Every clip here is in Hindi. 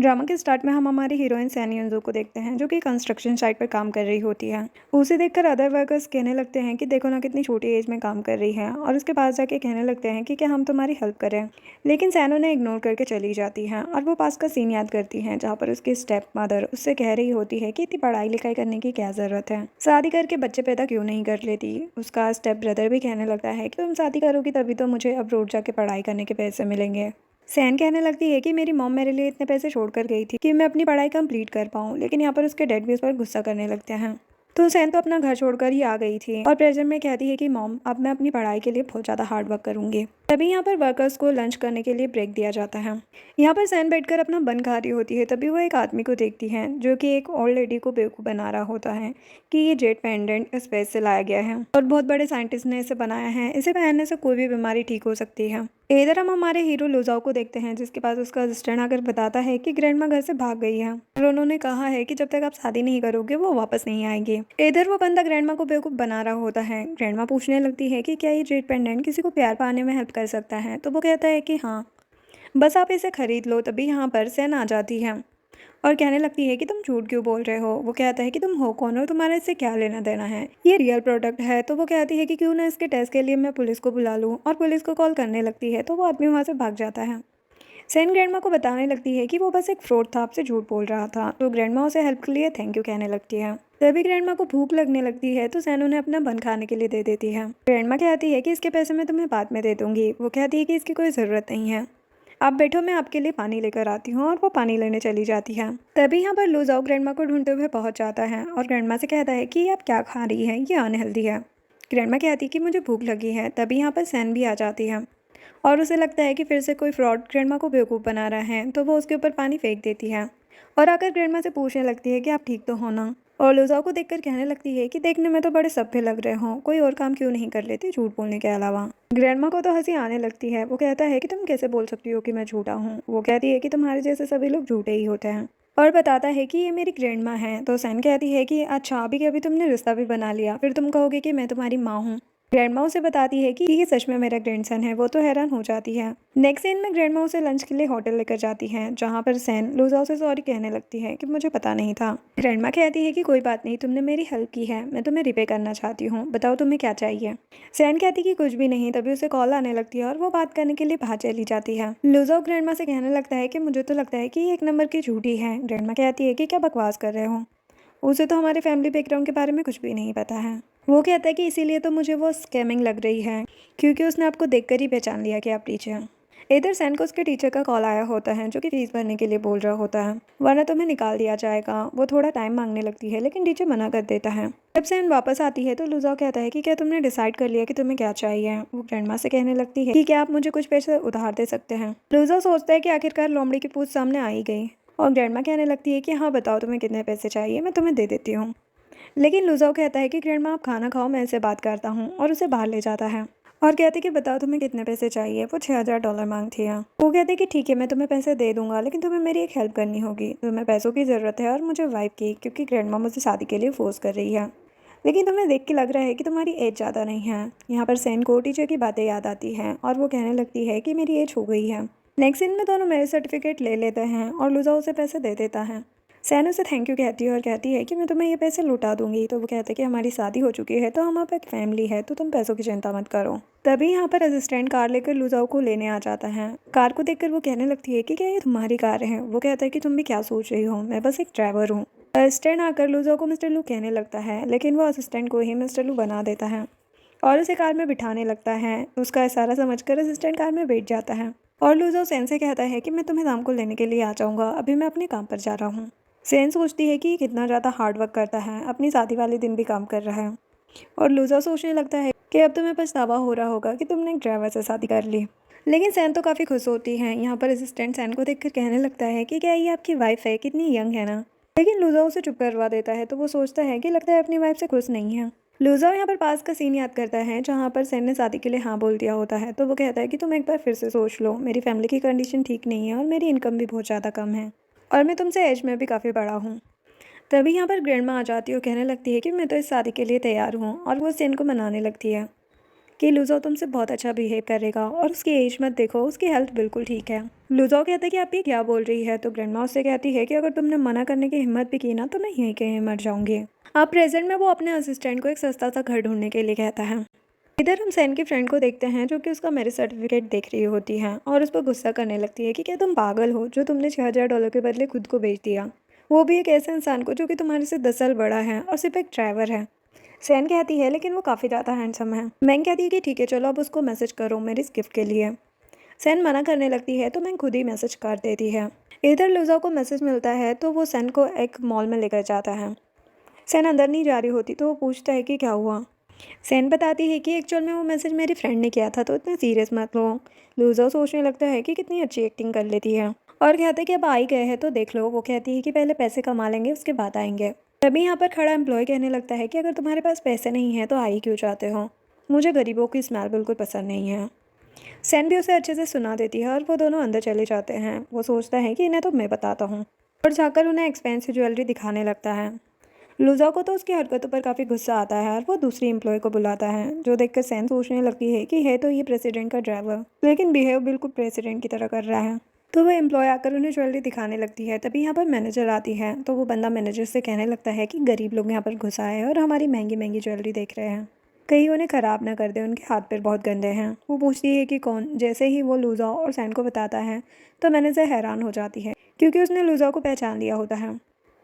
ड्रामा के स्टार्ट में हम हमारी हीरोइन सैनी अंजू को देखते हैं जो कि कंस्ट्रक्शन साइट पर काम कर रही होती है। उसे देखकर अदर वर्कर्स कहने लगते हैं कि देखो ना कितनी छोटी एज में काम कर रही है, और उसके पास जाके कहने लगते हैं कि क्या हम तुम्हारी हेल्प करें। लेकिन सैन उन्हें इग्नोर करके चली जाती है और वो पास का सीन याद करती है जहाँ पर उसकी स्टेप मदर उससे कह रही होती है कि इतनी पढ़ाई लिखाई करने की क्या ज़रूरत है, शादी करके बच्चे पैदा क्यों नहीं कर लेती। उसका स्टेप ब्रदर भी कहने लगता है कि तुम शादी करोगी तभी तो मुझे अब्रॉड जाके पढ़ाई करने के पैसे मिलेंगे। सैन कहने लगती है कि मेरी मॉम मेरे लिए इतने पैसे छोड़कर गई थी कि मैं अपनी पढ़ाई कंप्लीट कर पाऊँ, लेकिन यहाँ पर उसके डैड भी उस पर गुस्सा करने लगते हैं। तो सैन तो अपना घर छोड़कर ही आ गई थी और प्रेजेंट में कहती है कि मॉम अब मैं अपनी पढ़ाई के लिए बहुत ज़्यादा हार्ड वर्क करूँगी। तभी यहाँ पर वर्कर्स को लंच करने के लिए ब्रेक दिया जाता है। यहाँ पर सैन बैठकर अपना बन खा रही होती है, तभी वो एक आदमी को देखती है जो कि एक ओल्ड लेडी को बेवकूफ़ बना रहा होता है कि ये जेट पेंडेंट स्पेस से लाया गया है और बहुत बड़े साइंटिस्ट ने इसे बनाया है, इसे पहनने से कोई भी बीमारी ठीक हो सकती है। इधर हम हमारे हीरो लुजाओ को देखते हैं जिसके पास उसका असिस्टेंट आकर बताता है कि ग्रैंडमा घर से भाग गई है और उन्होंने कहा है कि जब तक आप शादी नहीं करोगे वो वापस नहीं आएगी। इधर वो बंदा ग्रैंडमा को बेवकूफ़ बना रहा होता है। ग्रैंडमा पूछने लगती है कि क्या ये जेट पेंडेंट किसी को प्यार पाने में हेल्प कर सकता है, तो वो कहता है कि हाँ, बस आप इसे खरीद लो। तभी यहाँ पर सैन आ जाती है और कहने लगती है कि तुम झूठ क्यों बोल रहे हो। वो कहता है कि तुम हो कौन और तुम्हारा इससे क्या लेना देना है, ये रियल प्रोडक्ट है। तो वो कहती है कि क्यों ना इसके टेस्ट के लिए मैं पुलिस को बुला लूँ, और पुलिस को कॉल करने लगती है तो वो आदमी वहाँ से भाग जाता है। सैन ग्रैंडमा को बताने लगती है कि वो बस एक फ्रॉड था, आपसे झूठ बोल रहा था। तो ग्रैंडमा उसे हेल्प के लिए थैंक यू कहने लगती है। तभी ग्रैंडमा को भूख लगने लगती है तो सैन उन्हें अपना बन खाने के लिए दे देती है। ग्रैंडमा कहती है कि इसके पैसे मैं तुम्हें बाद में दे दूंगी। वो कहती है कि इसकी कोई ज़रूरत नहीं है, आप बैठो मैं आपके लिए पानी लेकर आती हूँ, और वो पानी लेने चली जाती है। तभी यहाँ पर लुजाओ ग्रैंडमा को ढूंढते हुए पहुँच जाता है और ग्रैंडमा से कहता है कि आप क्या खा रही हैं, ये अनहेल्दी है। ग्रैंडमा कहती है कि मुझे भूख लगी है। तभी यहाँ पर सैन भी आ जाती है और उसे लगता है कि फिर से कोई फ्रॉड ग्रैंडमा को बेवकूफ़ बना रहा है, तो वो उसके ऊपर पानी फेंक देती है और आकर ग्रैंडमा से पूछने लगती है कि आप ठीक तो हो ना। और लुजाओ को देखकर कहने लगती है कि देखने में तो बड़े सभ्य लग रहे हो, कोई और काम क्यों नहीं कर लेते झूठ बोलने के अलावा। ग्रैंडमा को तो हंसी आने लगती है। वो कहता है कि तुम कैसे बोल सकती हो कि मैं झूठा हूँ। वो कहती है कि तुम्हारे जैसे सभी लोग झूठे ही होते हैं, और बताता है कि ये मेरी ग्रैंडमा है। तो सैन कहती है कि अच्छा अभी के अभी तुमने रिश्ता भी बना लिया, फिर तुम कहोगे कि मैं तुम्हारी माँ हूँ। ग्रैंडमा उसे बताती है कि ये सच में मेरा ग्रैंडसन है। वो तो हैरान हो जाती है। नेक्स्ट सीन में ग्रैंडमा उसे लंच के लिए होटल लेकर जाती है जहाँ पर सैन लुजाओ से सॉरी कहने लगती है कि मुझे पता नहीं था। ग्रैंडमा कहती है कि कोई बात नहीं, तुमने मेरी हेल्प की है, मैं तुम्हें रिपे करना चाहती हूँ, बताओ तुम्हें क्या चाहिए। सैन कहती कि कुछ भी नहीं। तभी उसे कॉल आने लगती है और वो बात करने के लिए बाहर चली जाती है। लुजाओ ग्रैंडमा से कहने लगता है कि मुझे तो लगता है कि ये एक नंबर की झूठी है। ग्रैंडमा कहती है कि क्या बकवास कर रहे हो, उसे तो हमारे फैमिली बैकग्राउंड के बारे में कुछ भी नहीं पता है। वो कहता है कि इसीलिए तो मुझे वो स्कैमिंग लग रही है, क्योंकि उसने आपको देखकर ही पहचान लिया कि आप टीचर हैं। इधर सैन को उसके टीचर का कॉल आया होता है जो कि फीस भरने के लिए बोल रहा होता है, वरना तुम्हें निकाल दिया जाएगा। वो थोड़ा टाइम मांगने लगती है लेकिन टीचर मना कर देता है। जब सैन वापस आती है तो लुजाओ कहता है कि क्या तुमने डिसाइड कर लिया कि तुम्हें क्या चाहिए। वो ग्रैंडमा से कहने लगती है कि क्या आप मुझे कुछ पैसे उधार दे सकते हैं। लुजाओ सोचता है कि आखिरकार लोमड़ी की पूछ सामने आ ही गई, और ग्रैंडमा कहने लगती है कि हाँ बताओ तुम्हें कितने पैसे चाहिए, मैं तुम्हें दे देती हूँ। लेकिन लुजाओ कहता है कि ग्रैंडमा आप खाना खाओ, मैं इससे बात करता हूँ, और उसे बाहर ले जाता है और कहते कि बताओ तुम्हें कितने पैसे चाहिए। वो $6000 मांगती है। वो कहते कि ठीक है मैं तुम्हें पैसे दे दूंगा, लेकिन तुम्हें मेरी एक हेल्प करनी होगी। तुम्हें पैसों की ज़रूरत है और मुझे वाइफ की, क्योंकि ग्रैंडमा मुझे शादी के लिए फोर्स कर रही है, लेकिन तुम्हें देख के लग रहा है कि तुम्हारी एज ज़्यादा नहीं है। यहाँ पर सैन को टीचर की बातें याद आती हैं और वो कहने लगती है कि मेरी एज हो गई है। नेक्स्ट सीन में दोनों मेरे सर्टिफिकेट ले लेते हैं और लुजाओ उसे पैसे दे देता है। सैन उसे थैंक यू कहती है और कहती है कि मैं तुम्हें ये पैसे लौटा दूंगी। तो वो कहते हैं कि हमारी शादी हो चुकी है तो हम आप एक फैमिली है, तो तुम पैसों की चिंता मत करो। तभी यहाँ पर असिस्टेंट कार लेकर लुजाओ को लेने आ जाता है। कार को देखकर वो कहने लगती है कि क्या ये तुम्हारी कार है। वो कहता है कि तुम भी क्या सोच रही हो, मैं बस एक ड्राइवर हूँ। असिस्टेंट आकर लुजाओ को मिस्टर लू कहने लगता है, लेकिन वो असिस्टेंट को ही मिस्टर लू बना देता है और उसे कार में बिठाने लगता है। उसका इशारा समझकर असिस्टेंट कार में बैठ जाता है और लुजाओ सैन से कहता है कि मैं तुम्हें शाम को लेने के लिए आ जाऊँगा, अभी मैं अपने काम पर जा रहा हूँ। सैन सोचती है कि ये कितना ज़्यादा हार्ड वर्क करता है, अपनी शादी वाले दिन भी काम कर रहा है, और लुजाओ सोचने लगता है कि अब तुम्हें पछतावा हो रहा होगा कि तुमने एक ड्राइवर से शादी कर ली। लेकिन सैन तो काफ़ी खुश होती है। यहाँ पर असिस्टेंट सैन को देखकर कहने लगता है कि क्या ये आपकी वाइफ है, कितनी यंग है ना। लेकिन लुजाओ उसे चुप करवा देता है, तो वो सोचता है कि लगता है अपनी वाइफ से खुश नहीं है। लुजाओ यहाँ पर पास का सीन याद करता है जहाँ पर सैन ने शादी के लिए हाँ बोल दिया होता है। तो वो कहता है कि तुम एक बार फिर से सोच लो, मेरी फैमिली की कंडीशन ठीक नहीं है और मेरी इनकम भी बहुत ज़्यादा कम है, और मैं तुमसे एज में भी काफ़ी बड़ा हूँ। तभी यहाँ पर ग्रैंडमा आ जाती है और कहने लगती है कि मैं तो इस शादी के लिए तैयार हूँ, और वो सैन को मनाने लगती है कि लुजाओ तुमसे बहुत अच्छा बिहेव करेगा और उसकी एज मत देखो, उसकी हेल्थ बिल्कुल ठीक है। लुजाओ कहता है कि आप ये क्या बोल रही है, तो ग्रैंडमा उससे कहती है कि अगर तुमने मना करने की हिम्मत भी की ना तो मैं यहीं कहीं मर जाऊंगी। अब प्रेजेंट में वो अपने असिस्टेंट को एक सस्ता सा घर ढूंढने के लिए कहता है। इधर हम सैन की फ्रेंड को देखते हैं जो कि उसका मैरिज सर्टिफिकेट देख रही होती है और उस पर गुस्सा करने लगती है कि क्या तुम पागल हो जो तुमने $6000 के बदले खुद को बेच दिया, वो भी एक ऐसे इंसान को जो कि तुम्हारे से 10 साल बड़ा है और सिर्फ एक ड्राइवर है। सैन कहती है लेकिन वो काफ़ी ज़्यादा हैंडसम है। मैंग कहती है कि ठीक है चलो अब उसको मैसेज करो मेरी इस गिफ्ट के लिए। सैन मना करने लगती है तो मैंग खुद ही मैसेज कर देती है। इधर लुजा को मैसेज मिलता है तो वो सैन को एक मॉल में लेकर जाता है। सैन अंदर नहीं जा रही होती तो वो पूछता है कि क्या हुआ। सैन बताती है कि एक्चुअल में वो मैसेज मेरी फ्रेंड ने किया था तो इतना सीरियस मत लो। लूजो सोचने लगता है कि कितनी अच्छी एक्टिंग कर लेती है और कहते हैं कि अब आ ही गए हैं तो देख लो। वो कहती है कि पहले पैसे कमा लेंगे उसके बाद आएंगे। तभी यहाँ पर खड़ा एम्प्लॉय कहने लगता है कि अगर तुम्हारे पास पैसे नहीं हैं तो आ ही क्यों चाहते हो, मुझे गरीबों की स्मेल बिल्कुल पसंद नहीं है। सैन भी उसे अच्छे से सुना देती है और वो दोनों अंदर चले जाते हैं। वो सोचता है कि इन्हें तो मैं बताता हूँ और जाकर उन्हें एक्सपेंसिव ज्वेलरी दिखाने लगता है। लुजा को तो उसकी हरकतों पर काफ़ी गुस्सा आता है और वो दूसरी एम्प्लॉय को बुलाता है जो देखकर सैन सोचने लगती है कि है तो ये प्रेसिडेंट का ड्राइवर लेकिन बिहेव बिल्कुल प्रेसिडेंट की तरह कर रहा है। तो वो एम्प्लॉय आकर उन्हें ज्वेलरी दिखाने लगती है। तभी यहाँ पर मैनेजर आती है तो वो बंदा मैनेजर से कहने लगता है कि गरीब लोग यहाँ पर घुस आए हैं और हमारी महंगी महंगी ज्वेलरी देख रहे हैं, कहीं उन्हें ख़राब ना कर दे, उनके हाथ पैर बहुत गंदे हैं। वो पूछती है कि कौन। जैसे ही वो लुजा और सैन को बताता है तो मैनेजर हैरान हो जाती है क्योंकि उसने लुजा को पहचान लिया होता है,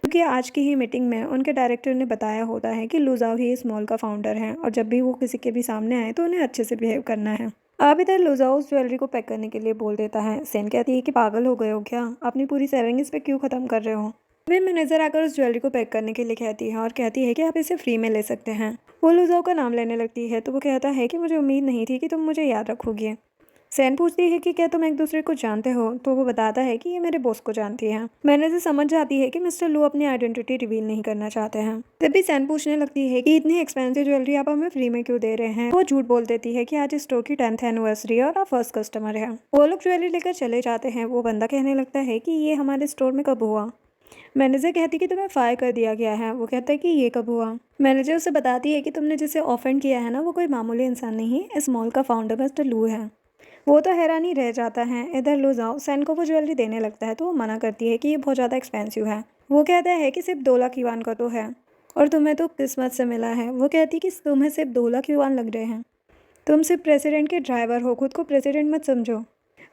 क्योंकि आज की ही मीटिंग में उनके डायरेक्टर ने बताया होता है कि लुजाओ ही इस मॉल का फाउंडर है और जब भी वो किसी के भी सामने आए तो उन्हें अच्छे से बिहेव करना है। अब इधर लुजाओ उस ज्वेलरी को पैक करने के लिए बोल देता है। सेन कहती है कि पागल हो गए हो क्या, अपनी पूरी सेविंग इस पे क्यों ख़त्म कर रहे हो। वे मैनेजर आकर उस ज्वेलरी को पैक करने के लिए कहती है और कहती है कि आप इसे फ्री में ले सकते हैं। वो लुजाओ का नाम लेने लगती है तो वो कहता है कि मुझे उम्मीद नहीं थी कि तुम मुझे याद रखोगी। सैन पूछती है कि क्या तुम एक दूसरे को जानते हो, तो वो बताता है कि ये मेरे बॉस को जानती है। मैनेजर समझ जाती है कि मिस्टर लू अपनी आइडेंटिटी रिवील नहीं करना चाहते हैं। तभी सैन पूछने लगती है कि इतनी एक्सपेंसिव ज्वेलरी आप हमें फ्री में क्यों दे रहे हैं। वो झूठ बोल देती है कि आज इस स्टोर की 10th एनिवर्सरी है और आप फर्स्ट कस्टमर है। वो लोग ज्वेलरी लेकर चले जाते हैं। वो बंदा कहने लगता है कि ये हमारे स्टोर में कब हुआ। मैनेजर कहती कि तुम्हें फायर कर दिया गया है। वो कहता है कि ये कब हुआ। मैनेजर उसे बताती है कि तुमने जिसे ऑफेंड किया है ना वो कोई मामूली इंसान नहीं, इस मॉल का फाउंडर मिस्टर लू है। वो तो हैरान ही रह जाता है। इधर लुजाओ सैन को वो ज्वेलरी देने लगता है तो वो मना करती है कि ये बहुत ज़्यादा एक्सपेंसिव है। वो कहता है कि सिर्फ 2 लाख युआन का तो है और तुम्हें तो किस्मत से मिला है। वो कहती कि तुम्हें सिर्फ 2 लाख युआन लग रहे हैं, तुम सिर्फ प्रेसिडेंट के ड्राइवर हो, खुद को प्रेसिडेंट मत समझो।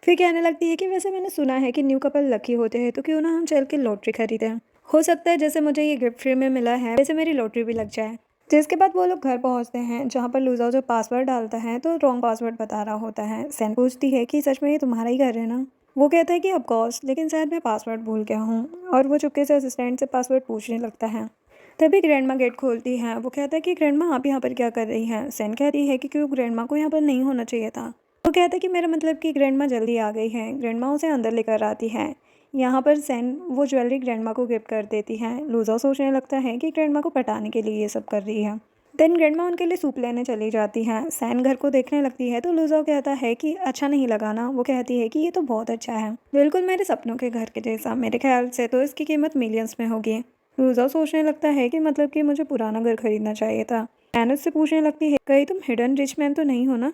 फिर कहने लगती है कि वैसे मैंने सुना है कि न्यू कपल लकी होते हैं तो क्यों ना हम चल के लॉटरी खरीदें, हो सकता है जैसे मुझे ये गिफ्ट फ्री में मिला है वैसे मेरी लॉटरी भी लग जाए। जिसके बाद वो लोग घर पहुंचते हैं जहां पर लुजाओ जो पासवर्ड डालता है तो रॉन्ग पासवर्ड बता रहा होता है। सैन पूछती है कि सच में ये तुम्हारा ही घर है ना। वो कहता है कि ऑफ कोर्स, लेकिन शायद मैं पासवर्ड भूल गया हूँ और वो चुपके से असिस्टेंट से पासवर्ड पूछने लगता है। तभी ग्रैंडमा गेट खोलती है। वो कहता है कि ग्रैंडमा आप यहाँ पर क्या कर रही हैं। सैन कहती है कि क्यों ग्रैंडमा को यहाँ पर नहीं होना चाहिए था। वो कहता है कि मेरा मतलब कि ग्रैंडमा जल्दी आ गई है। ग्रैंडमा उसे अंदर लेकर आती है। यहाँ पर सैन वो ज्वेलरी ग्रैंडमा को गिफ्ट कर देती है। लूजा सोचने लगता है कि ग्रैंडमा को पटाने के लिए ये सब कर रही है। देन ग्रैंडमा उनके लिए सूप लेने चली जाती है। सैन घर को देखने लगती है तो लूजा कहता है कि अच्छा नहीं लगा ना। वो कहती है कि ये तो बहुत अच्छा है, बिल्कुल मेरे सपनों के घर के जैसा, मेरे ख्याल से तो इसकी कीमत मिलियंस में होगी। लूजा सोचने लगता है कि मतलब कि मुझे पुराना घर खरीदना चाहिए था। सैन उससे पूछने लगती है कहीं तुम हिडन रिच मैन तो नहीं हो ना।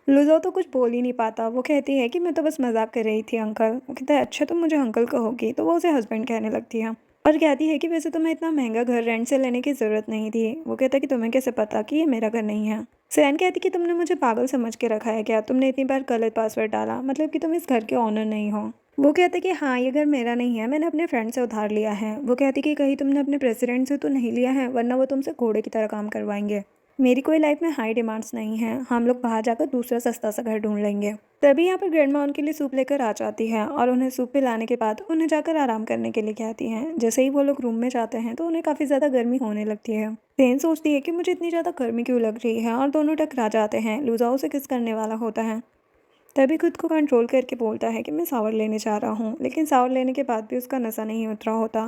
लुजो तो कुछ बोल ही नहीं पाता। वो कहती है कि मैं तो बस मजाक कर रही थी अंकल। वो कहता है अच्छा तुम मुझे अंकल कहोगी। तो वो उसे हस्बैंड कहने लगती है और कहती है कि वैसे तुम्हें इतना महंगा घर रेंट से लेने की ज़रूरत नहीं थी। वो कहता है कि तुम्हें कैसे पता कि ये मेरा घर नहीं है। सैन कहती कि तुमने मुझे पागल समझ के रखा है क्या, तुमने इतनी बार गलत पासवर्ड डाला, मतलब कि तुम इस घर के ऑनर नहीं हो। वो कहते कि हाँ ये घर मेरा नहीं है, मैंने अपने फ्रेंड से उधार लिया है। वो कहती कि कहीं तुमने अपने प्रेसिडेंट से तो नहीं लिया है, वरना वो तुमसे घोड़े की तरह काम करवाएंगे। मेरी कोई लाइफ में हाई डिमांड्स नहीं है, हम लोग बाहर जाकर दूसरा सस्ता सा घर ढूंढ लेंगे। तभी यहाँ पर ग्रैंडमा उनके लिए सूप लेकर आ जाती है और उन्हें सूप पिलाने के बाद उन्हें जाकर आराम करने के लिए कहती हैं। जैसे ही वो लोग रूम में जाते हैं तो उन्हें काफ़ी ज़्यादा गर्मी होने लगती है। सेन सोचती है कि मुझे इतनी ज़्यादा गर्मी क्यों लग रही है और दोनों टकरा जाते हैं। लुजाओ से किस करने वाला होता है तभी खुद को कंट्रोल करके बोलता है कि मैं शावर लेने जा रहा हूँ, लेकिन शावर लेने के बाद भी उसका नशा नहीं उतरा होता।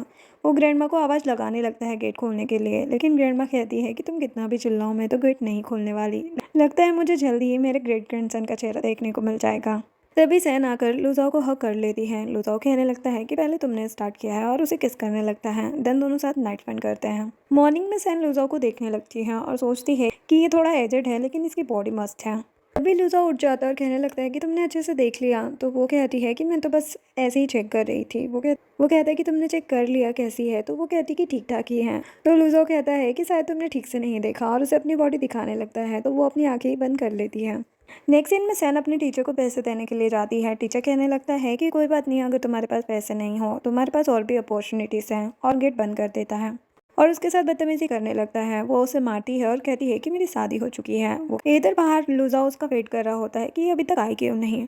वो ग्रैंडमा को आवाज़ लगाने लगता है गेट खोलने के लिए, लेकिन ग्रैंडमा कहती है कि तुम कितना भी चिल्लाओ मैं तो गेट नहीं खोलने वाली। लगता है मुझे जल्दी ही मेरे ग्रेट ग्रैंडसन का चेहरा देखने को मिल जाएगा। तभी सैन आकर लुजाओ को हक कर लेती है। लुजाओ कहने लगता है कि पहले तुमने स्टार्ट किया है और उसे किस करने लगता है। देन दोनों साथ नाइट स्पेंड करते हैं। मॉर्निंग में सैन लुजाओ को देखने लगती है और सोचती है कि ये थोड़ा एजेड है लेकिन इसकी बॉडी मस्त है। तभी लुजाओ उठ जाता है और कहने लगता है कि तुमने अच्छे से देख लिया। तो वो कहती है कि मैं तो बस ऐसे ही चेक कर रही थी। वो कहता है कि तुमने चेक कर लिया कैसी है। तो वो कहती है कि ठीक ठाक ही है। तो लुजाओ कहता है कि शायद तुमने ठीक से नहीं देखा और उसे अपनी बॉडी दिखाने लगता है। तो वो अपनी आंखें ही बंद कर लेती है। नेक्स्ट सीन में सैन अपने टीचर को पैसे देने के लिए जाती है। टीचर कहने लगता है कि कोई बात नहीं, अगर तुम्हारे पास पैसे नहीं हो तुम्हारे पास और भी अपॉर्चुनिटीज़ हैं, और गेट बंद कर देता है और उसके साथ बदतमीजी करने लगता है। वो उसे मारती है और कहती है कि मेरी शादी हो चुकी है। वो इधर बाहर लुजाओ उसका वेट कर रहा होता है कि अभी तक आई क्यों नहीं।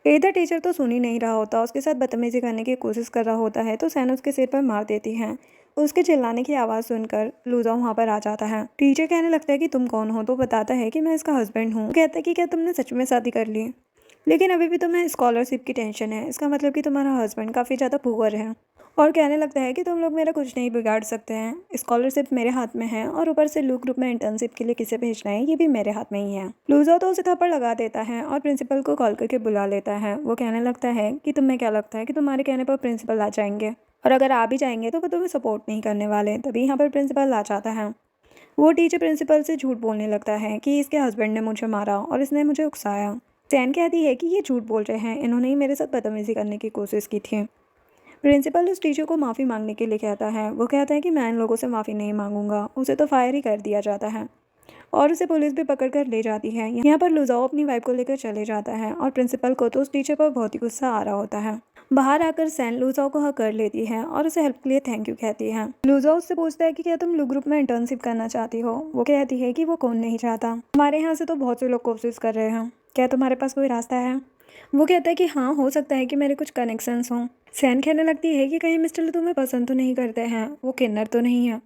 इधर टीचर तो सुन ही नहीं रहा होता, उसके साथ बदतमीजी करने की कोशिश कर रहा होता है। तो सैन उसके सिर पर मार देती है। उसके चिल्लाने की आवाज़ सुनकर लूजा वहाँ पर आ जाता है। टीचर कहने लगता है कि तुम कौन हो। तो बताता है कि मैं इसका हस्बैंड हूँ। कहता है कि क्या तुमने सच में शादी कर ली, लेकिन अभी भी तुम्हें स्कॉलरशिप की टेंशन है। इसका मतलब कि तुम्हारा हस्बैंड काफ़ी ज़्यादा पुअर है। और कहने लगता है कि तुम लोग मेरा कुछ नहीं बिगाड़ सकते हैं। स्कॉलरशिप मेरे हाथ में है और ऊपर से लू ग्रुप में इंटर्नशिप के लिए किसे भेजना है ये भी मेरे हाथ में ही है। लूजा तो उसे थप्पड़ लगा देता है और प्रिंसिपल को कॉल करके बुला लेता है। वो कहने लगता है कि तुम्हें क्या लगता है कि तुम्हारे कहने पर प्रिंसिपल आ जाएंगे, और अगर आ भी जाएंगे तो वो तुम्हें सपोर्ट नहीं करने वाले। तभी यहाँ पर प्रिंसिपल आ जाता है। वो टीचर प्रिंसिपल से झूठ बोलने लगता है कि इसके हस्बैंड ने मुझे मारा और इसने मुझे उकसाया। सैन कहती है कि ये झूठ बोल रहे हैं, इन्होंने ही मेरे साथ बदतमीजी करने की कोशिश की थी। प्रिंसिपल उस टीचर को माफ़ी मांगने के लिए कहता है। वो कहता है कि मैं इन लोगों से माफ़ी नहीं मांगूंगा। उसे तो फायर ही कर दिया जाता है और उसे पुलिस भी पकड़ कर ले जाती है। यहाँ पर लुजाओ अपनी वाइफ को लेकर चले जाता है और प्रिंसिपल को तो उस टीचर पर बहुत ही गुस्सा आ रहा होता है। बाहर आकर सैन लुजाओ को हक कर लेती है और उसे हेल्प के लिए थैंक यू कहती है। लुजाओ उससे पूछता है कि क्या तुम लू ग्रुप में इंटर्नशिप करना चाहती हो। वो कहती है कि वो कौन नहीं चाहता, हमारे यहाँ से तो बहुत से लोग कोशिश कर रहे हैं, क्या तुम्हारे पास कोई रास्ता है। वो कहता है कि हाँ, हो सकता है कि मेरे कुछ कनेक्शंस हों। सैन कहने लगती है कि कहीं मिस्टर लू तुम्हें पसंद तो नहीं करते हैं, वो किन्नर तो नहीं है।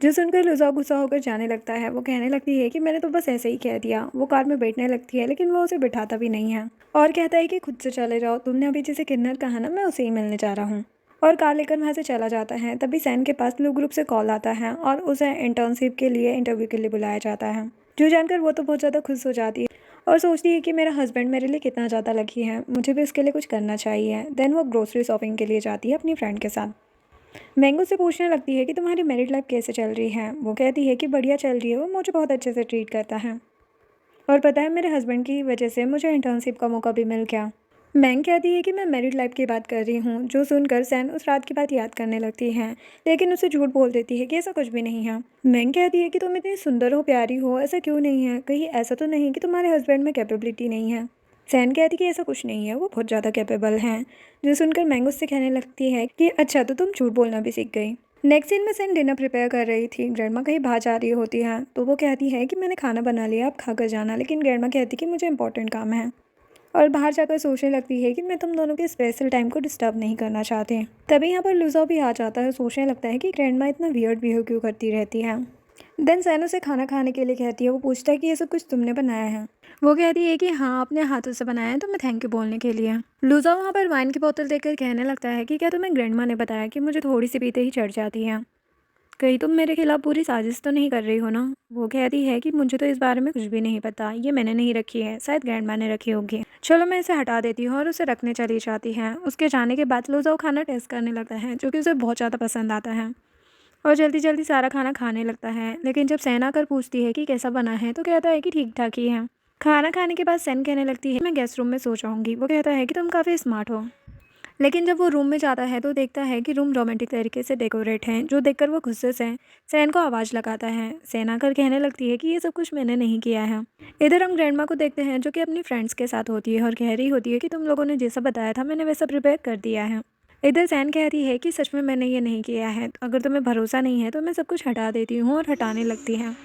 जो सुनकर लुजाओ गुस्सा होकर जाने लगता है। वो कहने लगती है कि मैंने तो बस ऐसे ही कह दिया। वो कार में बैठने लगती है लेकिन वो उसे बिठाता भी नहीं है और कहता है कि खुद से चले जाओ, तुमने अभी जिसे किन्नर कहा ना, मैं उसे ही मिलने जा रहा हूँ। और कार लेकर वहाँ से चला जाता है। तभी सैन के पास लू ग्रुप से कॉल आता है और उसे इंटर्नशिप के लिए इंटरव्यू के लिए बुलाया जाता है। जो जानकर वो तो बहुत ज़्यादा खुश हो जाती है और सोचती है कि मेरा हस्बैंड मेरे लिए कितना ज़्यादा लकी है, मुझे भी उसके लिए कुछ करना चाहिए। देन वो ग्रोसरी शॉपिंग के लिए जाती है अपनी फ्रेंड के साथ। मैंगो से पूछने लगती है कि तुम्हारी मैरिड लाइफ कैसे चल रही है। वो कहती है कि बढ़िया चल रही है, वो मुझे बहुत अच्छे से ट्रीट करता है और पता है मेरे हस्बैंड की वजह से मुझे इंटर्नशिप का मौका भी मिल गया। मैंग कहती है कि मैं मैरिड लाइफ की बात कर रही हूँ। जो सुनकर सैन उस रात की बात याद करने लगती है लेकिन उसे झूठ बोल देती है कि ऐसा कुछ भी नहीं है। मैंग कहती है कि तुम इतनी सुंदर हो, प्यारी हो, ऐसा क्यों नहीं है, कहीं ऐसा तो नहीं कि तुम्हारे हस्बैंड में कैपेबिलिटी नहीं है। सैन कहती है कि ऐसा कुछ नहीं है, वो बहुत ज़्यादा कैपेबल हैं। जो सुनकर मैंग उससे कहने लगती है कि अच्छा, तो तुम झूठ बोलना भी सीख गई। नेक्स्ट सीन में सैन डिनर प्रिपेयर कर रही थी। ग्रैंडमा कहीं बाहर जा रही होती है तो वो कहती है कि मैंने खाना बना लिया, आप खा कर जाना। लेकिन ग्रैंडमा कहती है कि मुझे इंपॉर्टेंट काम है और बाहर जाकर सोचने लगती है कि मैं तुम दोनों के स्पेशल टाइम को डिस्टर्ब नहीं करना चाहती। तभी यहाँ पर लुजाओ भी आ जाता है। सोचने लगता है कि ग्रैंडमा इतना वियर्ड बिहेव क्यों करती रहती है। देन सैन उसे खाना खाने के लिए कहती है। वो पूछता है कि ये सब कुछ तुमने बनाया है। वो कहती है कि हाँ, अपने हाथों से बनाया है, तो मैं थैंक यू बोलने के लिए। लुजाओ वहाँ पर वाइन की बोतल देखकर कहने लगता है कि क्या तुम्हें ग्रैंडमा ने बताया कि मुझे थोड़ी सी पीते ही चढ़ जाती है, कहीं तुम मेरे खिलाफ पूरी साजिश तो नहीं कर रही हो ना। वो कहती है कि मुझे तो इस बारे में कुछ भी नहीं पता, ये मैंने नहीं रखी है, शायद ग्रैंडमा ने रखी होगी। चलो मैं इसे हटा देती हूँ और उसे रखने चली जाती है। उसके जाने के बाद लुजाओ खाना टेस्ट करने लगता है जो कि उसे बहुत ज़्यादा पसंद आता है और जल्दी जल्दी सारा खाना खाने लगता है। लेकिन जब सैन आकर पूछती है कि कैसा बना है तो कहता है कि ठीक ठाक ही है। खाना खाने के बाद सैन कहने लगती है मैं गेस्ट रूम में सो जाऊँगी। वो कहता है कि तुम काफ़ी स्मार्ट हो। लेकिन जब वो रूम में जाता है तो देखता है कि रूम रोमांटिक तरीके से डेकोरेट है, जो देखकर वो गुस्से से सैन को आवाज़ लगाता है। सैन आकर कहने लगती है कि ये सब कुछ मैंने नहीं किया है। इधर हम ग्रैंडमा को देखते हैं जो कि अपनी फ्रेंड्स के साथ होती है और कह रही होती है कि तुम लोगों ने जैसा बताया था मैंने वैसा प्रिपेयर कर दिया है। इधर सैन कहती है कि सच में मैंने ये नहीं किया है, अगर तुम्हें भरोसा नहीं है तो मैं सब कुछ हटा देती हूँ, और हटाने लगती है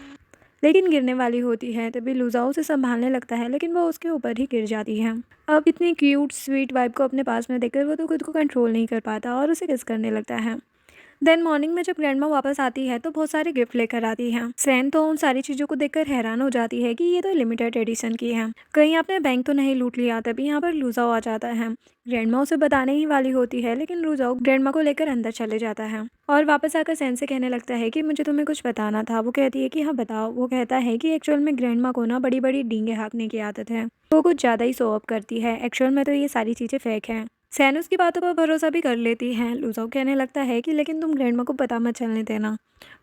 लेकिन गिरने वाली होती है। तभी लुजाओ उसे संभालने लगता है लेकिन वो उसके ऊपर ही गिर जाती है। अब इतनी क्यूट स्वीट वाइफ को अपने पास में देखकर वो तो खुद को कंट्रोल नहीं कर पाता और उसे किस करने लगता है। देन मॉर्निंग में जब ग्रैंडमा वापस आती है तो बहुत सारे गिफ्ट लेकर आती है। सैन तो उन सारी चीज़ों को देखकर हैरान हो जाती है कि ये तो लिमिटेड एडिशन की है, कहीं आपने बैंक तो नहीं लूट लिया। तभी यहाँ पर लूजाओ आ जाता है। ग्रैंडमा उसे बताने ही वाली होती है, लेकिन लूजाओ ग्रैंडमा को लेकर अंदर चले जाता है और वापस आकर सैन से कहने लगता है कि मुझे तुम्हें कुछ बताना था। वो कहती है कि हाँ बताओ। वो कहता है कि एक्चुअल में ग्रैंडमा को ना बड़ी बड़ी डींगे हाँकने की आदत है, वो कुछ ज़्यादा ही शो ऑफ करती है। एक्चुअल में तो ये सारी चीज़ें फेक हैं। सैन उसकी बातों पर भरोसा भी कर लेती है। लुजाओ कहने लगता है कि लेकिन तुम ग्रैंडमा को पता मत चलने देना।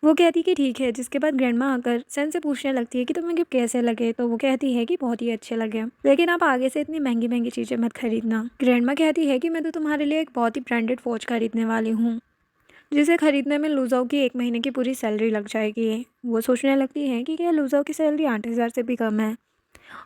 वो कहती कि ठीक है। जिसके बाद ग्रैंडमा आकर सैन से पूछने लगती है कि तुम्हें गिफ्ट कैसे लगे। तो वो कहती है कि बहुत ही अच्छे लगे, लेकिन आप आगे से इतनी महंगी महंगी चीज़ें मत खरीदना। ग्रैंडमा कहती है कि मैं तो तुम्हारे लिए एक बहुत ही ब्रांडेड वॉच खरीदने वाली हूँ, जिसे खरीदने में लुजाओ की 1 महीने की पूरी सैलरी लग जाएगी। वो सोचने लगती है कि क्या लुजाओ की सैलरी 8,000 से भी कम है।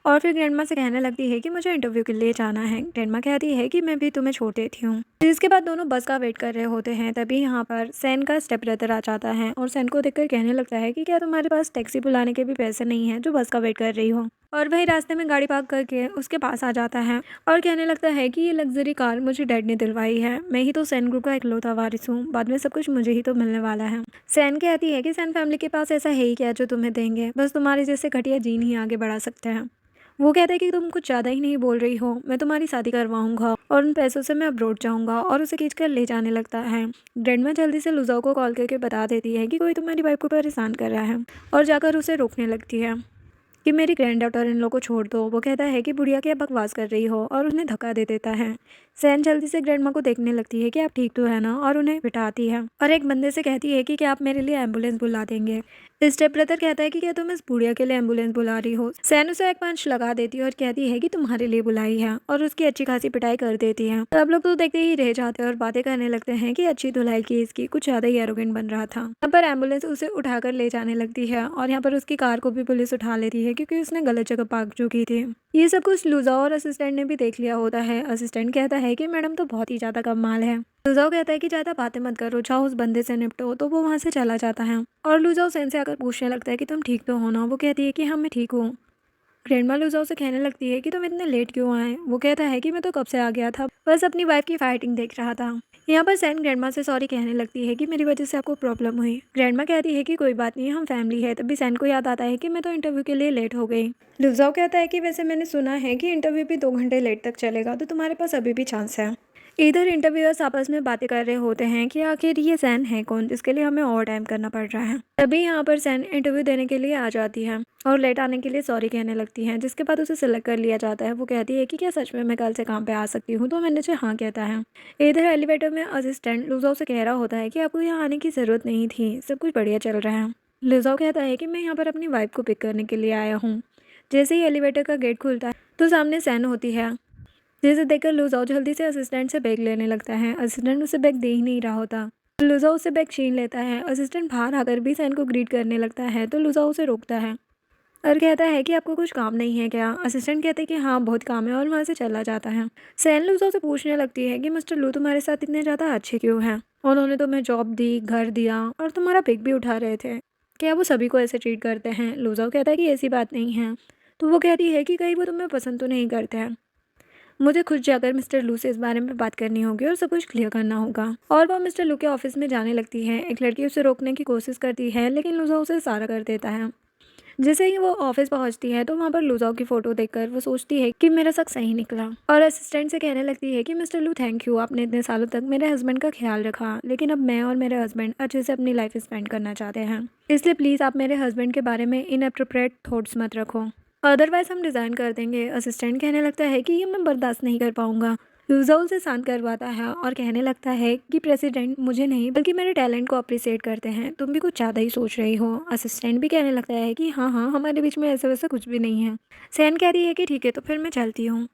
और फिर ग्रैंडमा से कहने लगती है कि मुझे इंटरव्यू के लिए जाना है। ग्रैंडमा कहती है कि मैं भी तुम्हें छोड़ देती हूँ। जिसके बाद दोनों बस का वेट कर रहे होते हैं। तभी यहाँ पर सैन का स्टेप ब्रदर आ जाता है और सैन को देखकर कहने लगता है कि क्या तुम्हारे पास टैक्सी बुलाने के भी पैसे नहीं हैं जो बस का वेट कर रही हो। और वही रास्ते में गाड़ी पार्क करके उसके पास आ जाता है और कहने लगता है कि ये लग्जरी कार मुझे डैड ने दिलवाई है। मैं ही तो सैन ग्रुप का इकलौता वारिस हूँ, बाद में सब कुछ मुझे ही तो मिलने वाला है। सैन कहती है कि सैन फैमिली के पास ऐसा है ही क्या जो तुम्हें देंगे, बस तुम्हारे जैसे घटिया जीन ही आगे बढ़ा सकते हैं। वो कहता है कि तुम कुछ ज़्यादा ही नहीं बोल रही हो, मैं तुम्हारी शादी करवाऊंगा और उन पैसों से मैं अब्रॉड जाऊंगा। और उसे खींचकर ले जाने लगता है। ग्रैंडमा जल्दी से लुजाओ को कॉल करके बता देती है कि कोई तुम्हारी वाइफ को परेशान कर रहा है और जाकर उसे रोकने लगती है कि मेरी ग्रैंड डॉटर इन लोग को छोड़ दो। वो कहता है कि बुढ़िया क्या बकवास कर रही हो और उन्हें धक्का दे देता है। सैन जल्दी से ग्रैंडमा को देखने लगती है कि आप ठीक तो है ना, और उन्हें बिठाती है और एक बंदे से कहती है कि क्या आप मेरे लिए एम्बुलेंस बुला देंगे। स्टेप ब्रदर कहता है कि क्या तुम इस बुढ़िया के लिए एम्बुलेंस बुला रही हो। सैन उसे एक पंच लगा देती है और कहती है कि तुम्हारे लिए बुलाई है और उसकी अच्छी खासी पिटाई कर देती है। सब लोग तो देखते ही रह जाते हैं और बातें करने लगते हैं कि अच्छी धुलाई की इसकी, कुछ ज्यादा ही एरोगेंट बन रहा था। यहाँ पर एम्बुलेंस उसे उठाकर ले जाने लगती है और यहाँ पर उसकी कार को भी पुलिस उठा लेती है क्योंकि उसने गलत जगह पार्क चुकी थी। ये सब कुछ लुजाओ और असिस्टेंट ने भी देख लिया होता है। असिस्टेंट कहता है कि मैडम तो बहुत ही ज्यादा कमाल है। लुजाओ कहता है कि ज़्यादा बातें मत करो, जाओ उस बंदे से निपटो। तो वो वहाँ से चला जाता है और लुजाओ सैन से आकर पूछने लगता है कि तुम ठीक तो हो ना। वो कहती है कि हाँ मैं ठीक हूँ। ग्रैंडमा लुजाओ से कहने लगती है कि तुम इतने लेट क्यों आए। वो कहता है कि मैं तो कब से आ गया था, बस अपनी वाइफ की फाइटिंग देख रहा था। यहाँ पर सैन ग्रैंडमा से सॉरी कहने लगती है कि मेरी वजह से आपको प्रॉब्लम हुई। ग्रैंडमा कहती है कि कोई बात नहीं, हम फैमिली है। तभी सैन को याद आता है कि मैं तो इंटरव्यू के लिए लेट हो गई। लुजाओ कहता है कि वैसे मैंने सुना है कि इंटरव्यू भी 2 घंटे लेट तक चलेगा, तो तुम्हारे पास अभी भी चांस है। इधर इंटरव्यूअर्स आपस में बातें कर रहे होते हैं कि आखिर ये सैन है कौन जिसके लिए हमें और टाइम करना पड़ रहा है। तभी यहाँ पर सैन इंटरव्यू देने के लिए आ जाती है और लेट आने के लिए सॉरी कहने लगती है। जिसके बाद उसे सिलेक्ट कर लिया जाता है। वो कहती है कि क्या सच में मैं कल से काम पे आ सकती हूँ। तो मैनेजर हाँ कहता है। इधर एलिवेटर में असिस्टेंट लुजाओ से कह रहा होता है कि आपको यहाँ आने की ज़रूरत नहीं थी, सब कुछ बढ़िया चल रहा है। लुजाओ कहता है कि मैं यहाँ पर अपनी वाइफ को पिक करने के लिए आया हूँ। जैसे ही एलिवेटर का गेट खुलता है तो सामने सैन होती है, जिसे देखकर लुजाओ जल्दी से असिस्टेंट से बैग लेने लगता है। असिस्टेंट उसे बैग दे ही नहीं रहा होता। लुजाओ उसे बैग छीन लेता है। असिस्टेंट बाहर आकर भी सैन को ग्रीट करने लगता है तो लुजाओ उसे रोकता है और कहता है कि आपको कुछ काम नहीं है क्या। असिस्टेंट कहते हैं कि हाँ बहुत काम है और वहाँ से चला जाता है। सैन लुजाओ से पूछने लगती है कि मिस्टर लू तुम्हारे साथ इतने ज़्यादा अच्छे क्यों हैं, उन्होंने तुम्हें जॉब दी, घर दिया और तुम्हारा पिक भी उठा रहे थे, क्या वो सभी को ऐसे ट्रीट करते हैं। लुजाओ कहता है कि ऐसी बात नहीं है। तो वो कहती है कि कहीं वो तुम्हें पसंद तो नहीं करते हैं, मुझे खुद जाकर मिस्टर लू से इस बारे में बात करनी होगी और सब कुछ क्लियर करना होगा। और वो मिस्टर लू के ऑफिस में जाने लगती है। एक लड़की उसे रोकने की कोशिश करती है लेकिन लुजाओ उसे इशारा कर देता है। जैसे ही वो ऑफिस पहुंचती है तो वहाँ पर लुजाओ की फ़ोटो देखकर वो सोचती है कि मेरा शक सही निकला और असिस्टेंट से कहने लगती है कि मिस्टर लू थैंक यू, आपने इतने सालों तक मेरे हस्बैंड का ख्याल रखा, लेकिन अब मैं और मेरे हस्बैंड अच्छे से अपनी लाइफ स्पेंड करना चाहते हैं, इसलिए प्लीज़ आप मेरे हस्बैंड के बारे में इनअप्रोप्रिएट थॉट्स मत रखो, अदरवाइज हम डिज़ाइन कर देंगे। असिस्टेंट कहने लगता है कि ये मैं बर्दाश्त नहीं कर पाऊंगा। लुजाओ उसे शांत करवाता है और कहने लगता है कि प्रेसिडेंट मुझे नहीं बल्कि मेरे टैलेंट को अप्रिशिएट करते हैं, तुम भी कुछ ज़्यादा ही सोच रही हो। असिस्टेंट भी कहने लगता है कि हाँ हाँ हमारे बीच में ऐसा वैसा कुछ भी नहीं है। सैन कह रही है कि ठीक है तो फिर मैं चलती हूँ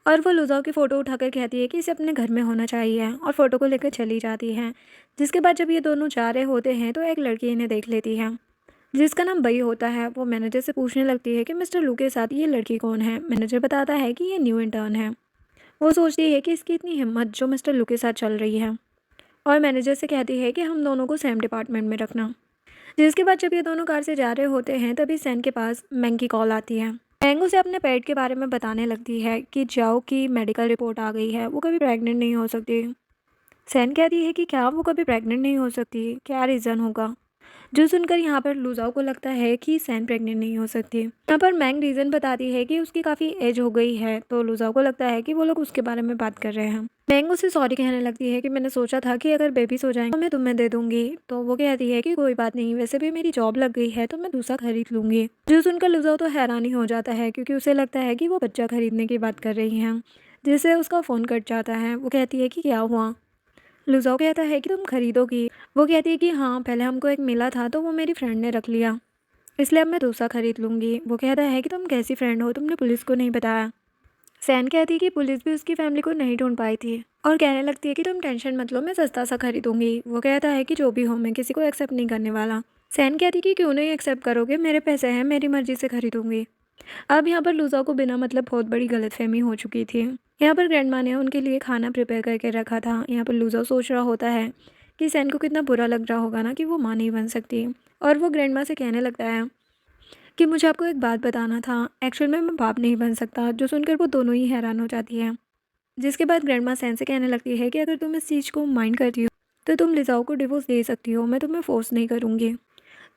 और वो लुजाओ की फ़ोटो उठाकर कहती है कि इसे अपने घर में होना चाहिए और फ़ोटो को लेकर चली जाती है। जिसके बाद जब ये दोनों जा रहे होते हैं तो एक लड़की इन्हें देख लेती है जिसका नाम बई होता है। वो मैनेजर से पूछने लगती है कि मिस्टर लू के साथ ये लड़की कौन है। मैनेजर बताता है कि ये न्यू इंटर्न है। वो सोचती है कि इसकी इतनी हिम्मत जो मिस्टर लू के साथ चल रही है और मैनेजर से कहती है कि हम दोनों को सेम डिपार्टमेंट में रखना। जिसके बाद जब ये दोनों कार से जा रहे होते हैं तभी सैन के पास मैंग की कॉल आती है। मैंग उसे अपने पेट के बारे में बताने लगती है कि जाओ की मेडिकल रिपोर्ट आ गई है, वो कभी प्रेग्नेंट नहीं हो सकती। सैन कहती है कि क्या वो कभी प्रेग्नेंट नहीं हो सकती, क्या रीज़न होगा। जो सुनकर यहाँ पर लुजाओ को लगता है कि सैन प्रेग्नेंट नहीं हो सकती। यहाँ पर मैंग रीज़न बताती है कि उसकी काफ़ी एज हो गई है, तो लुजाओ को लगता है कि वो लोग उसके बारे में बात कर रहे हैं। मैंग उसे सॉरी कहने लगती है कि मैंने सोचा था कि अगर बेबीज हो जाएंगे तो मैं तुम्हें दे दूंगी। तो वो कहती है कि कोई बात नहीं, वैसे भी मेरी जॉब लग गई है तो मैं दूसरा खरीद लूंगी। जो सुनकर लुजाओ तो हैरान ही हो जाता है, क्योंकि उसे लगता है कि वो बच्चा खरीदने की बात कर रही हैं। जिससे उसका फ़ोन कट जाता है। वो कहती है कि क्या हुआ। लुजाओ कहता है कि तुम खरीदोगी। वो कहती है कि हाँ, पहले हमको एक मिला था तो वो मेरी फ्रेंड ने रख लिया, इसलिए अब मैं दूसरा खरीद लूँगी। वो कहता है कि तुम कैसी फ्रेंड हो, तुमने पुलिस को नहीं बताया। सैन कहती है कि पुलिस भी उसकी फैमिली को नहीं ढूंढ पाई थी, और कहने लगती है कि तुम टेंशन मत लो, मैं सस्ता सा खरीदूंगी। वो कहता है कि जो भी हो, मैं किसी को एक्सेप्ट नहीं करने वाला। सैन कहती है कि क्यों नहीं एक्सेप्ट करोगे, मेरे पैसे हैं, मेरी मर्जी से खरीदूंगी। अब यहाँ पर लुजा को बिना मतलब बहुत बड़ी गलतफहमी हो चुकी थी। यहाँ पर ग्रैंडमा ने उनके लिए खाना प्रिपेयर करके रखा था। यहाँ पर लुजा सोच रहा होता है कि सैन को कितना बुरा लग रहा होगा ना कि वो माँ नहीं बन सकती, और वो ग्रैंडमा से कहने लगता है कि मुझे आपको एक बात बताना था, एक्चुअल में मैं बाप नहीं बन सकता। जो सुनकर वो दोनों ही हैरान हो जाती है। जिसके बाद ग्रैंडमा सैन से कहने लगती है कि अगर तुम इस चीज़ को माइंड करती हो तो तुम लिजाओ को डिवोर्स दे सकती हो, मैं तुम्हें फोर्स नहीं करूँगी।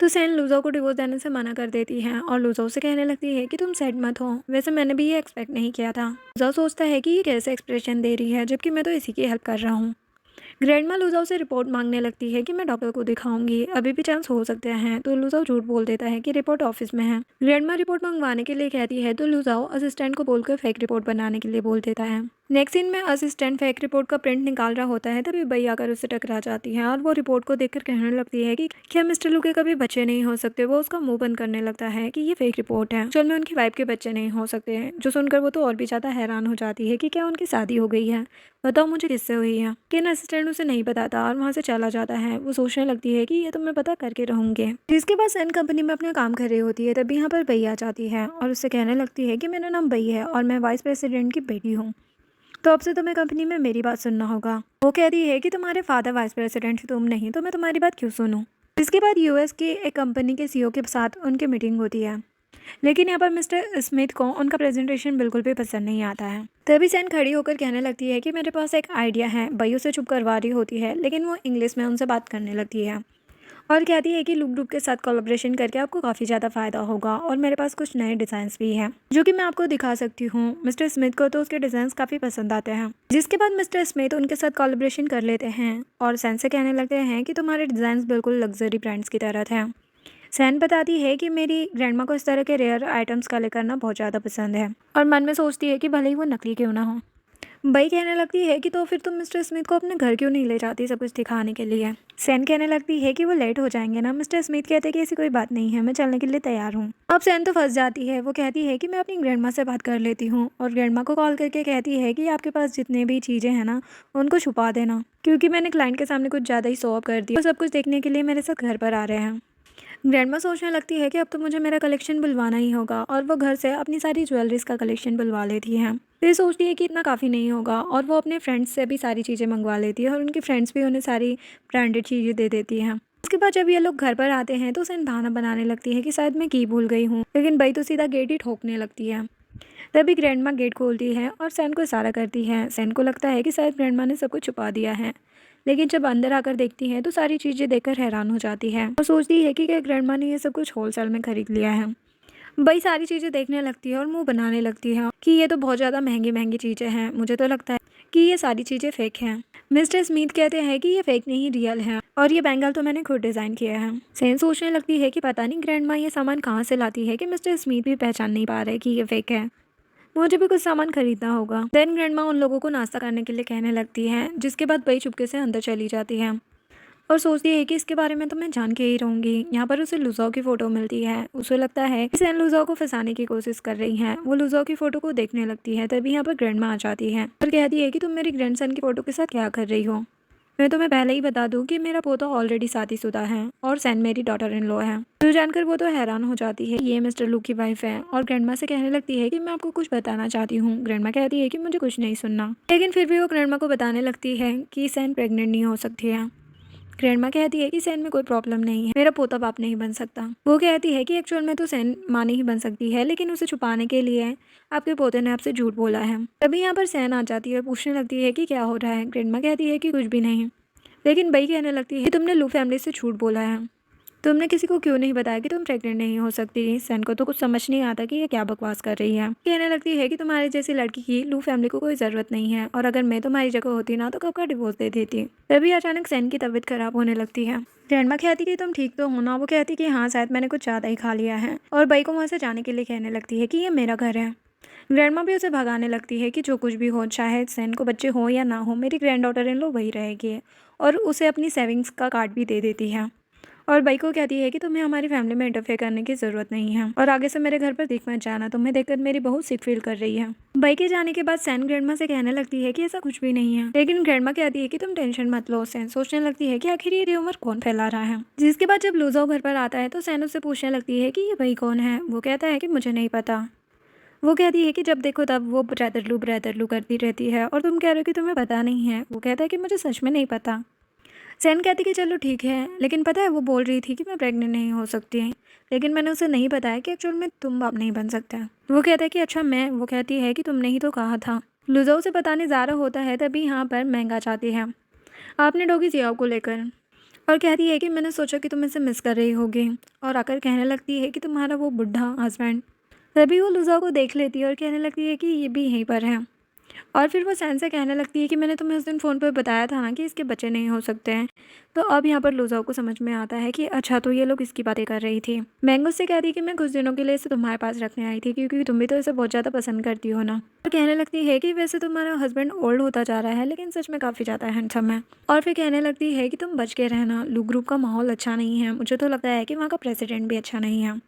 तो सैन लुजाओ को डिवोर्स देने से मना कर देती है, और लुजाओ से कहने लगती है कि तुम सैड मत हो, वैसे मैंने भी ये एक्सपेक्ट नहीं किया था। लुजाओ सोचता है कि ये कैसे एक्सप्रेशन दे रही है, जबकि मैं तो इसी की हेल्प कर रहा हूँ। ग्रैंडमा लुजाओ से रिपोर्ट मांगने लगती है कि मैं डॉक्टर को दिखाऊंगी, अभी भी चांस हो सकते हैं। तो लुजाओ झूठ बोल देता है कि रिपोर्ट ऑफिस में है। ग्रैंडमा रिपोर्ट मंगवाने के लिए कहती है, तो लुजाओ असिस्टेंट को बोलकर फेक रिपोर्ट बनाने के लिए बोल देता है। नेक्स्ट सीन में असिस्टेंट फेक रिपोर्ट का प्रिंट निकाल रहा होता है, तभी बई आकर उससे टकरा जाती है, और वो रिपोर्ट को देखकर कहने लगती है कि क्या मिस्टर लू के कभी बच्चे नहीं हो सकते। वो उसका मुंह बंद करने लगता है कि ये फेक रिपोर्ट है, चल में उनकी वाइफ के बच्चे नहीं हो सकते हैं। जो सुनकर वो तो और भी ज़्यादा हैरान हो जाती है कि क्या उनकी शादी हो गई है, बताओ मुझे किससे हुई है। लेकिन असिस्टेंट उसे नहीं बताता और वहाँ से चला जाता है। वो सोचने लगती है कि ये तो मैं पता करके रहूँगी। जिसके बाद सैन कंपनी में अपना काम कर रही होती है, तभी यहाँ पर बई आ जाती है और उससे कहने लगती है कि मेरा नाम बई है और मैं वाइस प्रेसिडेंट की बेटी हूँ, तो अब से तुम्हें कंपनी में मेरी बात सुनना होगा। वो कहती है कि तुम्हारे फादर वाइस प्रेसिडेंट तुम नहीं, तो मैं तुम्हारी बात क्यों सुनूं। इसके बाद यूएस की एक कंपनी के सीईओ के साथ उनकी मीटिंग होती है, लेकिन यहाँ पर मिस्टर स्मिथ को उनका प्रेजेंटेशन बिल्कुल भी पसंद नहीं आता है। तभी सैन खड़ी होकर कहने लगती है कि मेरे पास एक आइडिया है। बई उसे चुप करवा रही होती है, लेकिन वो इंग्लिश में उनसे बात करने लगती है और कहती है कि लुक ग्रुप के साथ कोलैबोरेशन करके आपको काफ़ी ज़्यादा फ़ायदा होगा, और मेरे पास कुछ नए डिज़ाइंस भी हैं जो कि मैं आपको दिखा सकती हूँ। मिस्टर स्मिथ को तो उसके डिज़ाइंस काफ़ी पसंद आते हैं। जिसके बाद मिस्टर स्मिथ उनके साथ कोलैबोरेशन कर लेते हैं और सैन से कहने लगते हैं कि तुम्हारे डिज़ाइंस बिल्कुल लग्जरी ब्रांड्स की तरह थे। सैन बताती है कि मेरी ग्रैंडमा को इस तरह के रेयर आइटम्स कलेक्ट करना बहुत ज़्यादा पसंद है, और मन में सोचती है कि भले ही वो नकली क्यों ना हो। बई कहने लगती है कि तो फिर तुम मिस्टर स्मिथ को अपने घर क्यों नहीं ले जाती सब कुछ दिखाने के लिए। सैन कहने लगती है कि वो लेट हो जाएंगे ना। मिस्टर स्मिथ कहते हैं कि ऐसी कोई बात नहीं है, मैं चलने के लिए तैयार हूँ। अब सैन तो फंस जाती है। वो कहती है कि मैं अपनी ग्रैंडमा से बात कर लेती हूँ, और ग्रैंडमा को कॉल करके कहती है कि आपके पास जितने भी चीज़ें हैं ना उनको छुपा देना, क्योंकि मैंने क्लाइंट के सामने कुछ ज़्यादा ही शो ऑफ कर दिया। वो सब कुछ देखने के लिए मेरे साथ घर पर आ रहे हैं। ग्रैंडमा सोचने लगती है कि अब तो मुझे मेरा कलेक्शन बुलवाना ही होगा, और वो घर से अपनी सारी ज्वेलरीज का कलेक्शन बुलवा लेती है। फिर सोचती है कि इतना काफ़ी नहीं होगा, और वो अपने फ्रेंड्स से भी सारी चीज़ें मंगवा लेती है, और उनकी फ्रेंड्स भी उन्हें सारी ब्रांडेड चीज़ें दे देती हैं। उसके बाद जब ये लोग घर पर आते हैं तो सैन बहाना बनाने लगती है कि शायद मैं की भूल गई हूँ, लेकिन बई तो सीधा गेट ही ठोकने लगती है। तभी ग्रैंडमा गेट खोलती है और सैन को इशारा करती है। सैन को लगता है कि शायद ग्रैंडमा ने सब कुछ छुपा दिया है, लेकिन जब अंदर आकर देखती है तो सारी चीज़ें देखकर हैरान हो जाती है और सोचती है कि क्या ग्रैंडमा ने ये सब कुछ होलसेल में खरीद लिया है। बई सारी चीज़ें देखने लगती है और मुंह बनाने लगती है कि ये तो बहुत ज़्यादा महंगी महंगी चीज़ें हैं, मुझे तो लगता है कि ये सारी चीज़ें फेक हैं। मिस्टर स्मिथ कहते हैं कि ये फेक नहीं रियल है, और ये बैंगल तो मैंने खुद डिज़ाइन किया है। सैन सोचने लगती है कि पता नहीं ग्रैंडमा ये सामान कहाँ से लाती है कि मिस्टर स्मिथ भी पहचान नहीं पा रहे कि ये फेक है। मुझे भी कुछ सामान खरीदना होगा। देन ग्रैंडमा उन लोगों को नाश्ता करने के लिए कहने लगती है, जिसके बाद बई चुपके से अंदर चली जाती है और सोचती है कि इसके बारे में तो मैं जान के ही रहूँगी। यहाँ पर उसे लुजाओ की फ़ोटो मिलती है। उसे लगता है कि सैन लुजाओ को फंसाने की कोशिश कर रही हैं। वो लुजाओ की फ़ोटो को देखने लगती है, तभी यहाँ पर ग्रैंडमा आ जाती है और कहती है कि तुम मेरी ग्रैंडसन की फ़ोटो के साथ क्या कर रही हो। मैं तुम्हें पहले ही बता दूं कि मेरा पोता ऑलरेडी शादीशुदा है और सैन मेरी डॉटर इन लॉ है। जो जानकर वो तो हैरान हो जाती है, ये मिस्टर लू की वाइफ है, और ग्रैंडमा से कहने लगती है कि मैं आपको कुछ बताना चाहती हूँ। ग्रैंडमा कहती है कि मुझे कुछ नहीं सुनना, लेकिन फिर भी वो ग्रैंडमा को बताने लगती है कि सैन प्रेग्नेंट नहीं हो सकती है। ग्रैंडमा कहती है कि सैन में कोई प्रॉब्लम नहीं है, मेरा पोता बाप नहीं बन सकता। वो कहती है कि एक्चुअल में तो सैन माँ नहीं बन सकती है, लेकिन उसे छुपाने के लिए आपके पोते ने आपसे झूठ बोला है। तभी यहाँ पर सैन आ जाती है और पूछने लगती है कि क्या हो रहा है। ग्रैंडमा कहती है कि कुछ भी नहीं, लेकिन बई कहने लगती है कि तुमने लू फैमिली से झूठ बोला है, तुमने किसी को क्यों नहीं बताया कि तुम प्रेग्नेंट नहीं हो सकती। सैन को तो कुछ समझ नहीं आता कि ये क्या बकवास कर रही है। कहने लगती है कि तुम्हारे जैसी लड़की की लू फैमिली को कोई ज़रूरत नहीं है, और अगर मैं तुम्हारी जगह होती ना तो कब का डिवोर्स दे देती। तभी अचानक सैन की तबीयत खराब होने लगती है। ग्रैंडमा कहती कि तुम ठीक तो हो ना। वो कहती कि हाँ, शायद मैंने कुछ ज़्यादा ही खा लिया है, और बई को वहाँ से जाने के लिए कहने लगती है कि ये मेरा घर है। ग्रैंडमा भी उसे भगाने लगती है कि जो कुछ भी हो, चाहे सैन को बच्चे हो या ना हो, मेरी ग्रैंड डॉटर इन लो वही रहेगी, और उसे अपनी सेविंग्स का कार्ड भी दे देती है। और बई को कहती है कि तुम्हें हमारी फैमिली में इंटरफेयर करने की ज़रूरत नहीं है, और आगे से मेरे घर पर दिख मत जाना, तुम्हें देखकर मेरी बहुत सिक फील कर रही है। बई के जाने के बाद सैन ग्रैंडमा से कहने लगती है कि ऐसा कुछ भी नहीं है, लेकिन ग्रैंडमा कहती है कि तुम टेंशन मत लो। सैन सोचने लगती है कि आखिर ये र्यूमर कौन फैला रहा है। जिसके बाद जब लूजाओ घर पर आता है तो सैन उससे पूछने लगती है कि ये बई कौन है। वो कहता है कि मुझे नहीं पता। वो कहती है कि जब देखो तब वो ब्रदर लू करती रहती है, और तुम कह रहे हो कि तुम्हें पता नहीं है। वो कहता है कि मुझे सच में नहीं पता। सैन कहती कि चलो ठीक है, लेकिन पता है वो बोल रही थी कि मैं प्रेग्नेंट नहीं हो सकती, लेकिन मैंने उसे नहीं बताया कि एक्चुअल में तुम बाप नहीं बन सकते। वो कहता है कि अच्छा मैं। वो कहती है कि तुमने ही तो कहा था। लुजो उसे बताने जा रहा होता है, तभी यहाँ पर महंगा जाती है आपने डॉगी जियाओ को लेकर, और कहती है कि मैंने सोचा कि तुम इसे मिस कर रही होगी, और आकर कहने लगती है कि तुम्हारा वो बुढ़ा हस्बैंड। तभी वो लुजो को देख लेती है और कहने लगती है कि ये भी यहीं पर है। और फिर वो सैन से कहने लगती है कि मैंने तुम्हें उस दिन फ़ोन पर बताया था ना कि इसके बच्चे नहीं हो सकते हैं। तो अब यहाँ पर लुजाओ को समझ में आता है कि अच्छा, तो ये लोग इसकी बातें कर रही थी। मैंगो से कहती कि मैं कुछ दिनों के लिए इसे तुम्हारे पास रखने आई थी, क्योंकि तुम भी तो इसे बहुत ज़्यादा पसंद करती हो ना। और कहने लगती है कि वैसे तुम्हारा हस्बैंड ओल्ड होता जा रहा है, लेकिन सच में काफ़ी ज़्यादा हैंडसम है। और फिर कहने लगती है कि तुम बच के रहना, लू ग्रुप का माहौल अच्छा नहीं है, मुझे तो लगता है कि वहाँ का प्रेसिडेंट भी अच्छा नहीं है।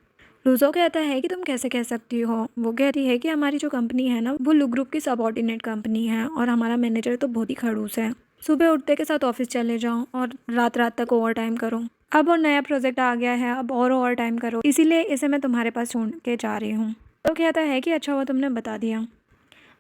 लूजो कहता है कि तुम कैसे कह सकती हो। वो कहती है कि हमारी जो कंपनी है ना, वो लू ग्रुप की सबऑर्डिनेट कंपनी है, और हमारा मैनेजर तो बहुत ही खड़ूस है। सुबह उठते के साथ ऑफिस चले जाओ और रात रात तक ओवर टाइम करो। अब और नया प्रोजेक्ट आ गया है, अब और ओवर टाइम करो, इसीलिए इसे मैं तुम्हारे पास छोड़ के जा रही हूँ। तो कहता है कि अच्छा हुआ तुमने बता दिया।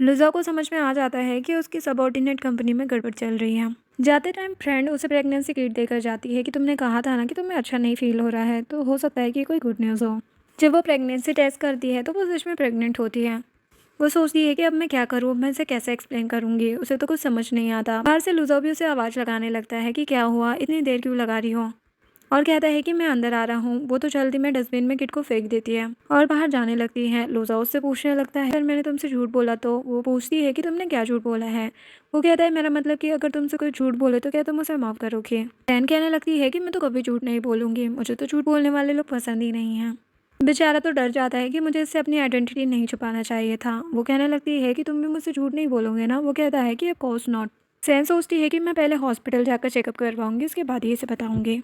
लुजा को समझ में आ जाता है कि उसकी सबऑर्डिनेट कंपनी में गड़बड़ चल रही है। जाते टाइम फ्रेंड उसे प्रेगनेंसी किट देकर जाती है कि तुमने कहा था ना कि तुम्हें अच्छा नहीं फील हो रहा है, तो हो सकता है कि कोई गुड न्यूज़ हो। जब वो प्रेगनेंसी टेस्ट करती है तो वो सच में प्रेग्नेंट होती है। वो सोचती है कि अब मैं क्या करूँ, मैं इसे कैसे एक्सप्लेन करूँगी। उसे तो कुछ समझ नहीं आता। बाहर से लुजा भी उसे आवाज़ लगाने लगता है कि क्या हुआ, इतनी देर क्यों लगा रही हो, और कहता है कि मैं अंदर आ रहा हूँ। वो तो जल्दी में डस्टबिन में किट को फेंक देती है और बाहर जाने लगती है। लुजा उससे पूछने लगता है अगर मैंने तुमसे झूठ बोला तो। वो पूछती है कि तुमने क्या झूठ बोला है। वो कहता है मेरा मतलब कि अगर तुमसे कोई झूठ बोले तो क्या तुम उसे माफ़ करोगे। डैन कहने लगती है कि मैं तो कभी झूठ नहीं बोलूँगी, मुझे तो झूठ बोलने वाले लोग पसंद ही नहीं हैं। बेचारा तो डर जाता है कि मुझे इससे अपनी आइडेंटिटी नहीं छुपाना चाहिए था। वो कहने लगती है कि तुम भी मुझसे झूठ नहीं बोलोगे ना। वो कहता है कि ऑफ कोर्स नॉट। सैन सोचती है कि मैं पहले हॉस्पिटल जाकर चेकअप करवाऊंगी, उसके बाद ही इसे बताऊंगी।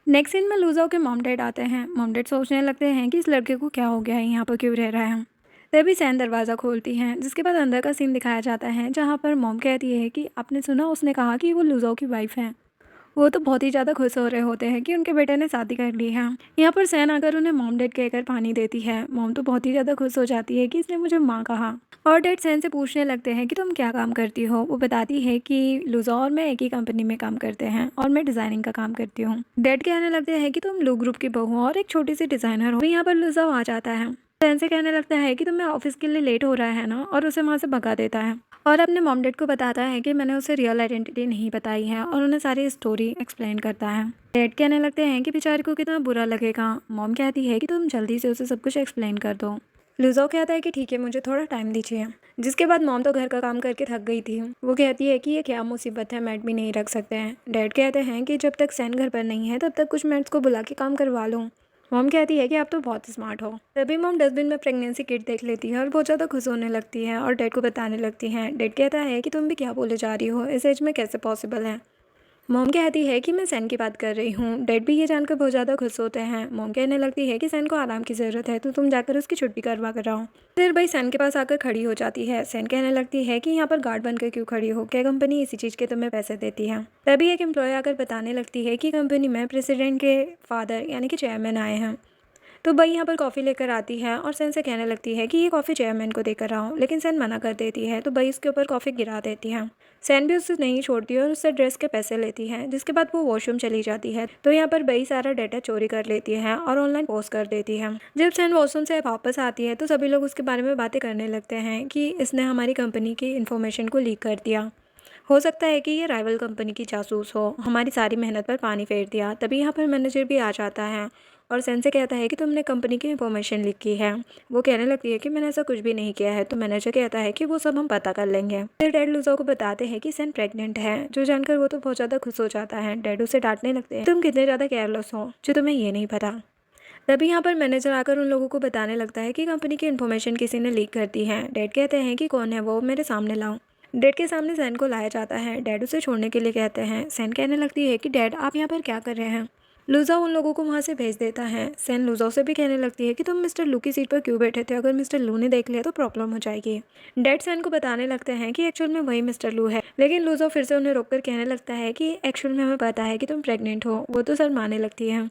नेक्स्ट सीन में लुजाओ के मॉम डैड आते हैं। मॉम डैड सोचने लगते हैं कि इस लड़के को क्या हो गया है, यहाँ पर क्यों रह रहा है। तभी सैन दरवाज़ा खोलती हैं, जिसके बाद अंदर का सीन दिखाया जाता है, जहाँ पर मॉम कहती है कि आपने सुना, उसने कहा कि वो लुजाओ की वाइफ है। वो तो बहुत ही ज़्यादा खुश हो रहे होते हैं कि उनके बेटे ने शादी कर ली है। यहाँ पर सैन आकर उन्हें मॉम डैड कहकर पानी देती है। मॉम तो बहुत ही ज़्यादा खुश हो जाती है कि इसने मुझे माँ कहा। और डैड सैन से पूछने लगते हैं कि तुम क्या काम करती हो। वो बताती है कि लुजा और मैं एक ही कंपनी में काम करते हैं, और मैं डिज़ाइनिंग का काम करती हूँ। डैड कहने लगते हैं कि तुम लू ग्रुप की बहू हो और एक छोटी सी डिज़ाइनर हो। यहाँ पर लुजा आ जाता है। सैन से कहने लगता है कि तुम्हें ऑफिस के लिए लेट हो रहा है ना, और उसे वहाँ से भगा देता है, और अपने मॉम डैड को बताता है कि मैंने उसे रियल आइडेंटिटी नहीं बताई है, और उन्हें सारी स्टोरी एक्सप्लेन करता है। डैड कहने लगते हैं कि बेचारे को कितना बुरा लगेगा। मॉम कहती है कि तुम जल्दी से उसे सब कुछ एक्सप्लेन कर दो। लुजाओ कहता है कि ठीक है, मुझे थोड़ा टाइम दीजिए। जिसके बाद मॉम तो घर का काम करके थक गई थी। वो कहती है कि ये क्या मुसीबत है, मैट भी नहीं रख सकते हैं। डैड कहते हैं कि जब तक सैन घर पर नहीं है तब तक कुछ मैट्स को बुला के काम करवा लो। मॉम कहती है कि आप तो बहुत स्मार्ट हो। तभी मॉम डस्टबिन में प्रेगनेंसी किट देख लेती है और बहुत ज़्यादा खुश होने लगती है, और डैड को बताने लगती है। डैड कहता है कि तुम भी क्या बोले जा रही हो, इस एज में कैसे पॉसिबल है। मॉम कहती है कि मैं सैन की बात कर रही हूँ। डैड भी ये जानकर बहुत ज़्यादा खुश होते हैं। मॉम कहने लगती है कि सैन को आराम की ज़रूरत है, तो तुम जाकर उसकी छुट्टी करवा कर आओ। फिर भाई सैन के पास आकर खड़ी हो जाती है। सैन कहने लगती है कि यहाँ पर गार्ड बनकर क्यों खड़ी हो, क्या कंपनी इसी चीज़ के तुम्हें पैसे देती है। तभी एक एम्प्लॉय आकर बताने लगती है कि कंपनी में प्रेसिडेंट के फादर यानी कि चेयरमैन आए हैं। तो बई यहाँ पर कॉफ़ी लेकर आती है और सैन से कहने लगती है कि ये कॉफ़ी चेयरमैन को देकर आओ, लेकिन सैन मना कर देती है। तो बई उसके ऊपर कॉफ़ी गिरा देती है। सैन भी उससे नहीं छोड़ती और उससे ड्रेस के पैसे लेती है, जिसके बाद वो वॉशरूम चली जाती है। तो यहाँ पर बई सारा डाटा चोरी कर लेती है और ऑनलाइन पोस्ट कर देती है। जब सैन वॉशरूम से वापस आती है तो सभी लोग उसके बारे में बातें करने लगते हैं कि इसने हमारी कंपनी की इन्फॉर्मेशन को लीक कर दिया। हो सकता है कि ये राइवल कंपनी की जासूस हो, हमारी सारी मेहनत पर पानी फेर दिया। तभी यहाँ पर मैनेजर भी आ जाता है और सैन से कहता है कि तुमने कंपनी की इन्फॉर्मेशन लीक की है। वो कहने लगती है कि मैंने ऐसा कुछ भी नहीं किया है। तो मैनेजर कहता है कि वो सब हम पता कर लेंगे। फिर डैड लुजाओ को बताते हैं कि सैन प्रेग्नेंट है, जो जानकर वो तो बहुत ज़्यादा खुश हो जाता है। डैड उसे डांटने लगते हैं, तुम कितने ज़्यादा केयरलेस हो जो तुम्हें ये नहीं पता। तभी यहाँ पर मैनेजर आकर उन लोगों को बताने लगता है कि कंपनी की इन्फॉर्मेशन किसी ने लीक कर दी है। डैड कहते हैं कि कौन है वो, मेरे सामने लाओ। डैड के सामने सैन को लाया जाता है। डैड उसे छोड़ने के लिए कहते हैं। सैन कहने लगती है कि डैड आप यहाँ पर क्या कर रहे हैं। लुजाओ उन लोगों को वहाँ से भेज देता है। सैन लुजाओ से भी कहने लगती है कि तुम मिस्टर लू की सीट पर क्यों बैठे थे, अगर मिस्टर लू ने देख लिया तो प्रॉब्लम हो जाएगी। डैड सैन को बताने लगते हैं कि एक्चुअल में वही मिस्टर लू है, लेकिन लुजाओ फिर से उन्हें रोककर कहने लगता है कि एक्चुअल में हमें पता है कि तुम प्रेग्नेंट हो। वो तो सर मानने लगती है।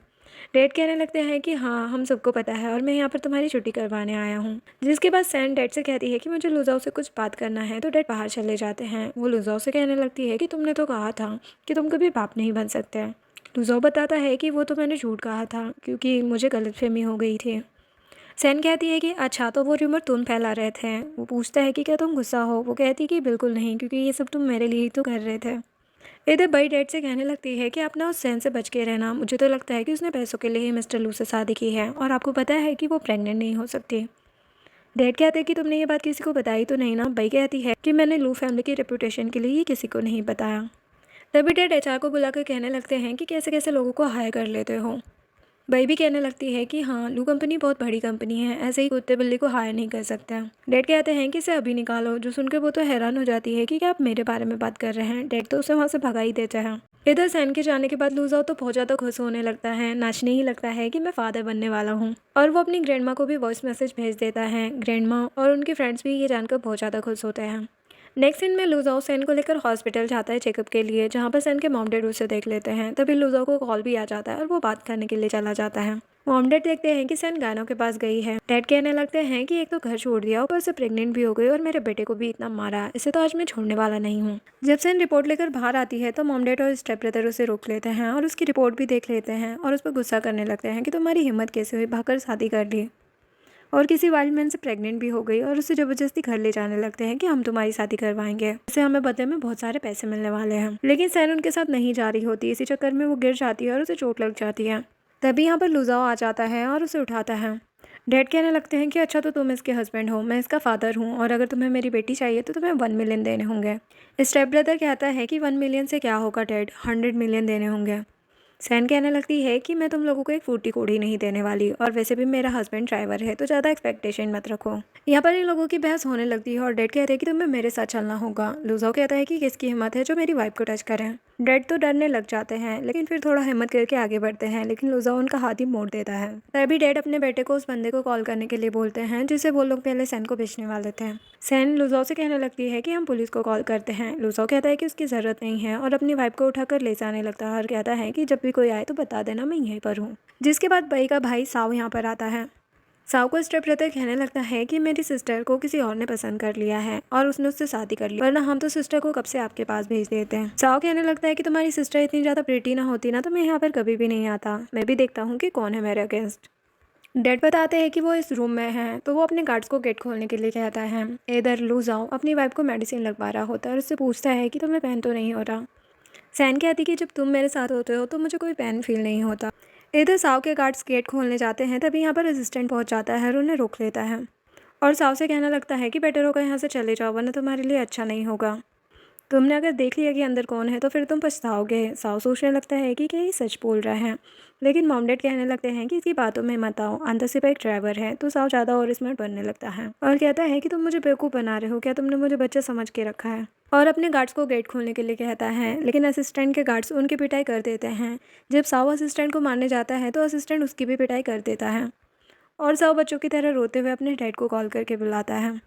डैड कहने लगते हैं कि हाँ हम सबको पता है और मैं यहाँ पर तुम्हारी छुट्टी करवाने आया हूँ। जिसके बाद सैन डैड से कहती है कि मुझे लुजाओ से कुछ बात करना है। तो डैड बाहर चले जाते हैं। वो लुजाओ से कहने लगती है कि तुमने तो कहा था कि तुम कभी बाप नहीं बन सकते। लुजाओ बताता है कि वो तो मैंने झूठ कहा था क्योंकि मुझे गलतफहमी हो गई थी। सैन कहती है कि अच्छा तो वो र्यूमर तुम फैला रहे थे। वो पूछता है कि क्या तुम गुस्सा हो। वो कहती कि बिल्कुल नहीं, क्योंकि ये सब तुम मेरे लिए ही तो कर रहे थे। इधर बड़ी डैड से कहने लगती है कि आप ना उस सैन से बच के रहना। मुझे तो लगता है कि उसने पैसों के लिए ही मिस्टर लू से शादी की है और आपको पता है कि वो प्रेग्नेंट नहीं हो सकती। डैड कहते हैं कि तुमने ये बात किसी को बताई तो नहीं ना। बई कहती है कि मैंने लू फैमिली की रेपुटेशन के लिए ये किसी को नहीं बताया। तभी डैड एचआर को बुलाकर कहने लगते हैं कि कैसे कैसे लोगों को हायर कर लेते हो। बई भी कहने लगती है कि हाँ लू कंपनी बहुत बड़ी कंपनी है, ऐसे ही कुत्ते बिल्ली को हायर नहीं कर सकते। डैड कहते हैं कि इसे अभी निकालो। जो सुनकर वो तो हैरान हो जाती है कि क्या आप मेरे बारे में बात कर रहे हैं। डैड तो उसे वहाँ से भगा ही देते हैं। इधर सैन के जाने के बाद लुजाओ तो बहुत ज़्यादा खुश होने लगता है, नाचने ही लगता है कि मैं फादर बनने वाला हूँ। और वो अपनी ग्रैंड माँ को भी वॉइस मैसेज भेज देता है। ग्रैंड माँ और उनके फ्रेंड्स भी ये जानकर बहुत ज़्यादा खुश होते हैं। नेक्स्ट सीन में लुजाओ सैन को लेकर हॉस्पिटल जाता है चेकअप के लिए, जहाँ पर सैन के मॉम डैड उसे देख लेते हैं। तभी लुजाओ को कॉल भी आ जाता है और वो बात करने के लिए चला जाता है। मॉम डैड देखते हैं कि सैन गायनो के पास गई है। डैड कहने लगते हैं कि एक तो घर छोड़ दिया, ऊपर से प्रेग्नेंट भी हो गई और मेरे बेटे को भी इतना मारा, इसे तो आज मैं छोड़ने वाला नहीं हूँ। जब सैन रिपोर्ट लेकर बाहर आती है तो मॉम डैड और स्टेप ब्रदर उसे रोक लेते हैं और उसकी रिपोर्ट भी देख लेते हैं और उस पर गुस्सा करने लगते हैं कि तुम्हारी हिम्मत कैसे हुई, भागकर शादी कर ली और किसी वाइल्ड मैन से प्रेग्नेंट भी हो गई, और उसे ज़बरदस्ती घर ले जाने लगते हैं कि हम तुम्हारी शादी करवाएंगे, इससे हमें बदले में बहुत सारे पैसे मिलने वाले हैं। लेकिन सैन उनके साथ नहीं जा रही होती। इसी चक्कर में वो गिर जाती है और उसे चोट लग जाती है। तभी यहाँ पर लुजाओ आ जाता है और उसे उठाता है। डैड कहने लगते हैं कि अच्छा तो तुम इसके हस्बैंड हो, मैं इसका फादर हूँ, और अगर तुम्हें मेरी बेटी चाहिए तो तुम्हें 1 मिलियन देने होंगे। स्टेप ब्रदर कहता है कि 1 मिलियन से क्या होगा डैड, 100 मिलियन देने होंगे। सैन कहने लगती है कि मैं तुम लोगों को एक फूटी कोड़ी नहीं देने वाली, और वैसे भी मेरा हस्बैंड ड्राइवर है तो ज़्यादा एक्सपेक्टेशन मत रखो। यहाँ पर इन लोगों की बहस होने लगती है और डैड कहते हैं कि तुम्हें मेरे साथ चलना होगा। लुजाओ कहता है कि किसकी हिम्मत है जो मेरी वाइफ को टच करें। डैड तो डरने लग जाते हैं, लेकिन फिर थोड़ा हिम्मत करके आगे बढ़ते हैं, लेकिन लुजाओ उनका हाथ ही मोड़ देता है। तभी डैड अपने बेटे को उस बंदे को कॉल करने के लिए बोलते हैं जिसे वो लोग पहले सैन को बेचने वाले थे। सैन लुजाओ से कहने लगती है कि हम पुलिस को कॉल करते हैं। लुजाओ कहता है कि उसकी ज़रूरत नहीं है और अपनी वाइफ को उठाकर ले जाने लगता है और कहता है कि जब भी कोई आए तो बता देना मैं यहीं पर हूँ। जिसके बाद बई का भाई साव यहाँ पर आता है। साव को स्टेप ब्रदर कहने लगता है कि मेरी सिस्टर को किसी और ने पसंद कर लिया है और उसने उससे शादी कर ली, वरना हम तो सिस्टर को कब से आपके पास भेज देते हैं। साव कहने लगता है कि तुम्हारी सिस्टर इतनी ज़्यादा प्रिटी ना होती ना तो मैं यहाँ पर कभी भी नहीं आता, मैं भी देखता हूँ कि कौन है मेरे अगेंस्ट। डैड बताते हैं कि वो इस रूम में है, तो वो अपने गार्ड्स को गेट खोलने के लिए कहता है। इधर लुजाओ अपनी वाइफ को मेडिसिन लगवा रहा होता है और उससे पूछता है कि तुम्हें पेन तो नहीं हो रहा। सैन कहती कि जब तुम मेरे साथ होते हो तो मुझे कोई पेन फील नहीं होता। इधर साव के गार्ड्स गेट खोलने जाते हैं, तभी यहाँ पर असिस्टेंट पहुँच जाता है और उन्हें रोक लेता है और साव से कहने लगता है कि बेटर होगा यहाँ से चले जाओ, वरना तुम्हारे लिए अच्छा नहीं होगा। तुमने अगर देख लिया कि अंदर कौन है तो फिर तुम पछताओगे। साव सोचने लगता है कि क्या ये सच बोल रहा है, लेकिन मॉम डैड कहने लगते हैं कि इसकी बातों में मत आओ, अंदर से एक ड्राइवर है। तो साव ज़्यादा और स्मार्ट बनने लगता है और कहता है कि तुम मुझे बेवकूफ़ बना रहे हो, क्या तुमने मुझे बच्चा समझ के रखा है, और अपने गार्ड्स को गेट खोलने के लिए कहता है। लेकिन असिस्टेंट के गार्ड्स उनकी पिटाई कर देते हैं। जब साव असिस्टेंट को मारने जाता है तो असिस्टेंट उसकी भी पिटाई कर देता है और साव बच्चों की तरह रोते हुए अपने डैड को कॉल करके बुलाता है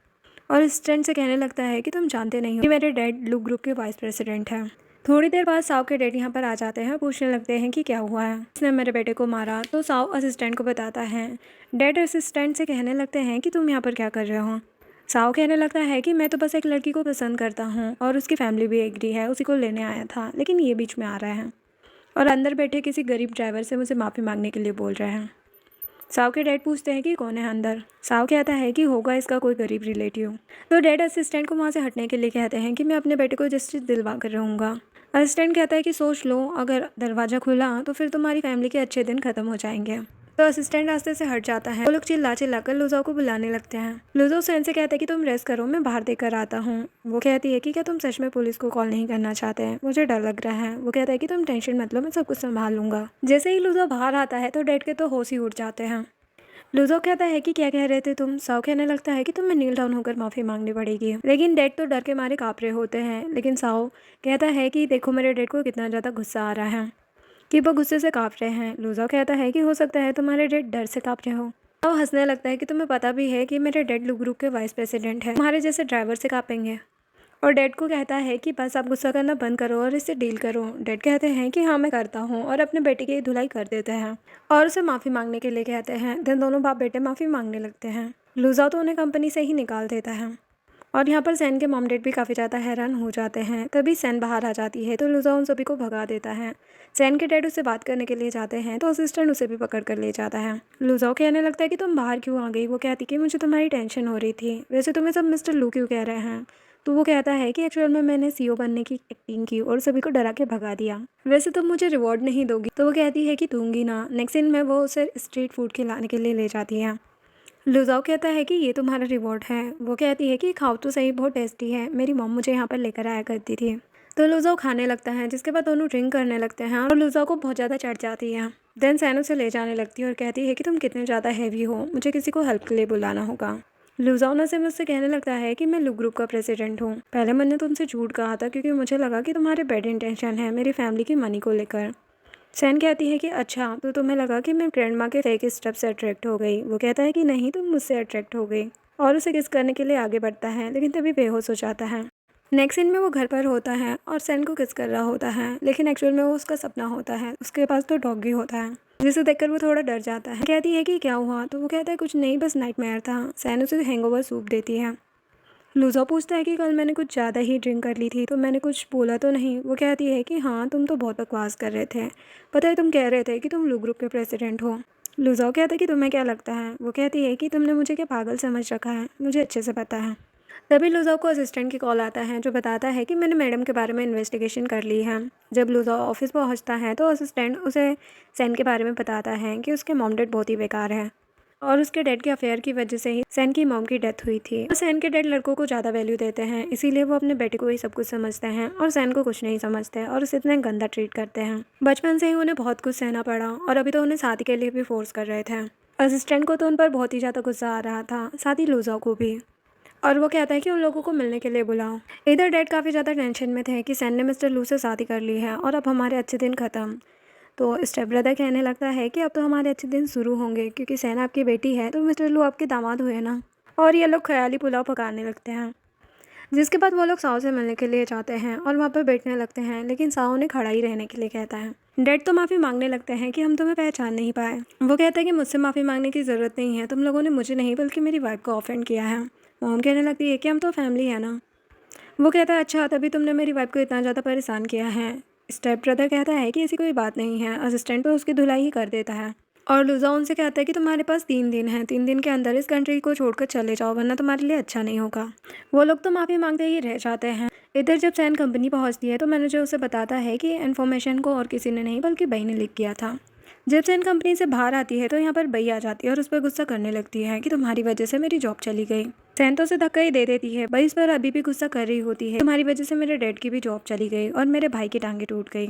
और असिस्टेंट से कहने लगता है कि तुम जानते नहीं हो कि मेरे डैड लू ग्रुप के वाइस प्रेसिडेंट हैं। थोड़ी देर बाद साव के डैड यहाँ पर आ जाते हैं, पूछने लगते हैं कि क्या हुआ है, इसने मेरे बेटे को मारा। तो साव असिस्टेंट को बताता है। डैड असिस्टेंट से कहने लगते हैं कि तुम यहाँ पर क्या कर रहे हो। साव कहने लगता है कि मैं तो बस एक लड़की को पसंद करता हूँ और उसकी फैमिली भी एग्री है, उसी को लेने आया था, लेकिन ये बीच में आ रहा है और अंदर बैठे किसी गरीब ड्राइवर से मुझे माफ़ी मांगने के लिए बोल रहे हैं। साव के डैड पूछते हैं कि कौन है अंदर। साव कहता है कि होगा इसका कोई गरीब रिलेटिव। तो डैड असिस्टेंट को वहाँ से हटने के लिए कहते हैं कि मैं अपने बेटे को जस्टिस दिलवा कर रहूँगा। असिस्टेंट कहता है कि सोच लो, अगर दरवाज़ा खुला तो फिर तुम्हारी फैमिली के अच्छे दिन खत्म हो जाएंगे। तो असिस्टेंट रास्ते से हट जाता है। वो लोग चिल्ला चिल्ला कर लुजाओ को बुलाने लगते हैं। लुजाओ सैन से कहता है कि तुम रेस्ट करो, मैं बाहर देकर आता हूँ। वो कहती है कि क्या तुम सच में पुलिस को कॉल नहीं करना चाहते हैं, मुझे डर लग रहा है। वो कहता है कि तुम टेंशन मत लो, मैं सब कुछ संभाल लूंगा। जैसे ही लुजाओ बाहर आता है तो डैड के तो होश ही उड़ जाते हैं। लुजाओ कहता है कि क्या कह रहे थे तुम। साव कहने लगता है कि तुम्हें नील डाउन होकर माफ़ी मांगनी पड़ेगी, लेकिन डैड तो डर के मारे काँप रहे होते हैं। लेकिन साव कहता है कि देखो मेरे डैड को कितना ज़्यादा गुस्सा आ रहा है कि वो गुस्से से काँप रहे हैं। लुजाओ कहता है कि हो सकता है तुम्हारे डैड डर से काँप रहे हो। साव हंसने लगता है कि तुम्हें पता भी है कि मेरे डैड लू ग्रुप के वाइस प्रेसिडेंट हैं, तुम्हारे जैसे ड्राइवर से काँपेंगे। और डैड को कहता है कि बस आप गुस्सा करना बंद करो और इससे डील करो। डैड कहते हैं कि हाँ मैं करता हूँ और अपने बेटे की धुलाई कर देते हैं और उसे माफ़ी मांगने के लिए कहते हैं। देन दोनों बाप बेटे माफ़ी मांगने लगते हैं। लुजाओ तो उन्हें कंपनी से ही निकाल देता है और यहाँ पर सैन के मॉम डैड भी काफ़ी ज़्यादा हैरान हो जाते हैं। तभी सैन बाहर आ जाती है तो लुजाओ उन सभी को भगा देता है। सैन के डैड उससे बात करने के लिए जाते हैं तो असिस्टेंट उसे भी पकड़ कर ले जाता है। लुजाओ कहने लगता है कि तुम बाहर क्यों आ गई। वो कहती कि मुझे तुम्हारी टेंशन हो रही थी, वैसे तुम्हें सब मिस्टर लू क्यों कह रहे हैं। तो वो कहता है कि एक्चुअल में मैंने सीईओ बनने की एक्टिंग की और सभी को डरा के भगा दिया, वैसे तुम मुझे रिवॉर्ड नहीं दोगी। तो वो कहती है कि दूंगी ना। नेक्स्ट सीन में वो उसे स्ट्रीट फूड खिलाने के लिए ले जाती है। लुजाओ कहता है कि ये तुम्हारा रिवॉर्ड है। वो कहती है कि खाओ तो सही, बहुत टेस्टी है, मेरी मॉम मुझे यहाँ पर लेकर आया करती थी। तो लुजाओ खाने लगता है, जिसके बाद दोनों ड्रिंक करने लगते हैं और लुजाओ को बहुत ज़्यादा चढ़ जाती है। देन सैन उसे ले जाने लगती है और कहती है कि तुम कितने ज़्यादा हैवी हो, मुझे किसी को हेल्प के लिए बुलाना होगा। लुजाओ से मुझसे कहने लगता है कि मैं लू ग्रुप का प्रेसिडेंट हूँ। पहले मैंने तुमसे झूठ कहा था क्योंकि मुझे लगा कि तुम्हारे बैड इंटेंशन है मेरी फैमिली की मनी को लेकर। सैन कहती है कि अच्छा, तो तुम्हें लगा कि मैं ग्रैंड माँ के फेक स्टेप से अट्रैक्ट हो गई। वो कहता है कि नहीं, तुम मुझसे अट्रैक्ट हो गई और उसे किस करने के लिए आगे बढ़ता है, लेकिन तभी बेहोश हो जाता है। नेक्स्ट सीन में वो घर पर होता है और सैन को किस कर रहा होता है, लेकिन एक्चुअल में वो उसका सपना होता है। उसके पास तो डॉगी होता है जिसे देखकर वो थोड़ा डर जाता है। कहती है कि क्या हुआ। तो वो कहता है कुछ नहीं, बस नाइटमेयर था। सैन उसे हैंगओवर सूप देती है। लुजाओ पूछता है कि कल मैंने कुछ ज़्यादा ही ड्रिंक कर ली थी, तो मैंने कुछ बोला तो नहीं। वो कहती है कि हाँ, तुम तो बहुत बकवास कर रहे थे, पता है तुम कह रहे थे कि तुम लू ग्रुप के प्रेसिडेंट हो। लुजाओ कहता है कि तुम्हें क्या लगता है। वो कहती है कि तुमने मुझे क्या पागल समझ रखा है, मुझे अच्छे से पता है। तभी लुजाओ को असिस्टेंट की कॉल आता है जो बताता है कि मैंने मैडम के बारे में इन्वेस्टिगेशन कर ली है। जब लुजाओ ऑफिस पहुंचता है तो असिस्टेंट उसे सैन के बारे में बताता है कि उसके मॉम डैड बहुत ही बेकार है और उसके डैड के अफेयर की वजह से ही सैन की मॉम की डेथ हुई थी। और सैन के डैड लड़कों को ज़्यादा वैल्यू देते हैं, इसीलिए वो अपने बेटे को ही सब कुछ समझते हैं और सैन को कुछ नहीं समझते और उसे इतना गंदा ट्रीट करते हैं। बचपन से ही उन्हें बहुत कुछ सहना पड़ा और अभी तो उन्हें शादी के लिए भी फोर्स कर रहे थे। असिस्टेंट को तो उन पर बहुत ही ज़्यादा गुस्सा आ रहा था, साथ ही लुजाओ को भी। और वो कहता है कि उन लोगों को मिलने के लिए बुलाओ। इधर डैड काफ़ी ज़्यादा टेंशन में थे कि सैन ने मिस्टर लू से शादी कर ली है और अब हमारे अच्छे दिन ख़त्म। तो स्टेप ब्रदर कहने लगता है कि अब तो हमारे अच्छे दिन शुरू होंगे, क्योंकि सैन आपकी बेटी है तो मिस्टर लू आपके दामाद हुए ना। और ये लोग ख्याली पुलाव पकाने लगते हैं, जिसके बाद वो लोग साओ से मिलने के लिए जाते हैं और वहाँ पर बैठने लगते हैं, लेकिन साओ उन्हें खड़ा ही रहने के लिए कहता है। डैड तो माफ़ी मांगने लगते हैं कि हम तुम्हें पहचान नहीं पाए। वो कहता है कि मुझसे माफ़ी मांगने की ज़रूरत नहीं है, तुम लोगों ने मुझे नहीं बल्कि मेरी वाइफ को ऑफेंड किया है। मॉम कहने लगती है कि हम तो फैमिली है ना। वो कहता है अच्छा, तभी तुमने मेरी वाइफ को इतना ज़्यादा परेशान किया है। स्टेप ब्रदर कहता है कि ऐसी कोई बात नहीं है, असिस्टेंट तो उसकी धुलाई ही कर देता है। और लुजाओ उनसे कहता है कि तुम्हारे पास 3 दिन हैं, 3 दिन के अंदर इस कंट्री को छोड़कर चले जाओ वरना तुम्हारे लिए अच्छा नहीं होगा। वो लोग तो माफ़ी मांगते ही रह जाते हैं। इधर जब सैन कंपनी पहुंचती है तो मैनेजर उसे बताता है कि इन्फॉर्मेशन को और किसी ने नहीं बल्कि बई ने लीक किया था। जब सैन कंपनी से बाहर आती है तो यहाँ पर बई आ जाती है और उस पर गुस्सा करने लगती है कि तुम्हारी वजह से मेरी जॉब चली गई। सैन तो उसे धक्का ही दे देती है। बई इस पर अभी भी गुस्सा कर रही होती है, तुम्हारी वजह से मेरे डैड की भी जॉब चली गई और मेरे भाई की टांगे टूट गई।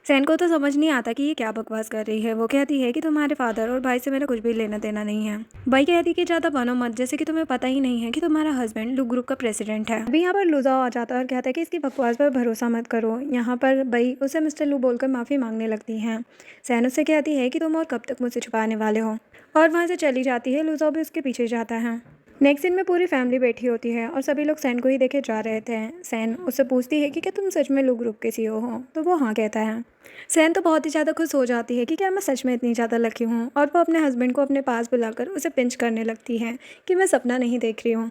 सैन को तो समझ नहीं आता कि ये क्या बकवास कर रही है। वो कहती है कि तुम्हारे फादर और भाई से मेरा कुछ भी लेना देना नहीं है। भाई कहती कि ज़्यादा बनो मत, जैसे कि तुम्हें पता ही नहीं है कि तुम्हारा हस्बैंड लू ग्रुप का प्रेसिडेंट है। अभी यहाँ पर लुजाओ आ जाता है और कहता है कि इसकी बकवास पर भरोसा मत करो। यहाँ पर भाई उसे मिस्टर लू बोलकर माफ़ी मांगने लगती हैं। सैन उससे कहती है कि तुम और कब तक मुझसे छुपाने वाले हो और वहाँ से चली जाती है। लुजाओ भी उसके पीछे जाता है नेक्स्ट सीन में पूरी फैमिली बैठी होती है और सभी लोग सैन को ही देखे जा रहे थे। सैन उससे पूछती है कि क्या तुम सच में लू ग्रुप के सीईओ हो, तो वो हाँ कहता है। सैन तो बहुत ही ज़्यादा खुश हो जाती है कि क्या मैं सच में इतनी ज़्यादा लकी हूँ, और वो अपने हस्बैंड को अपने पास बुलाकर उसे पिंच करने लगती है कि मैं सपना नहीं देख रही हूँ,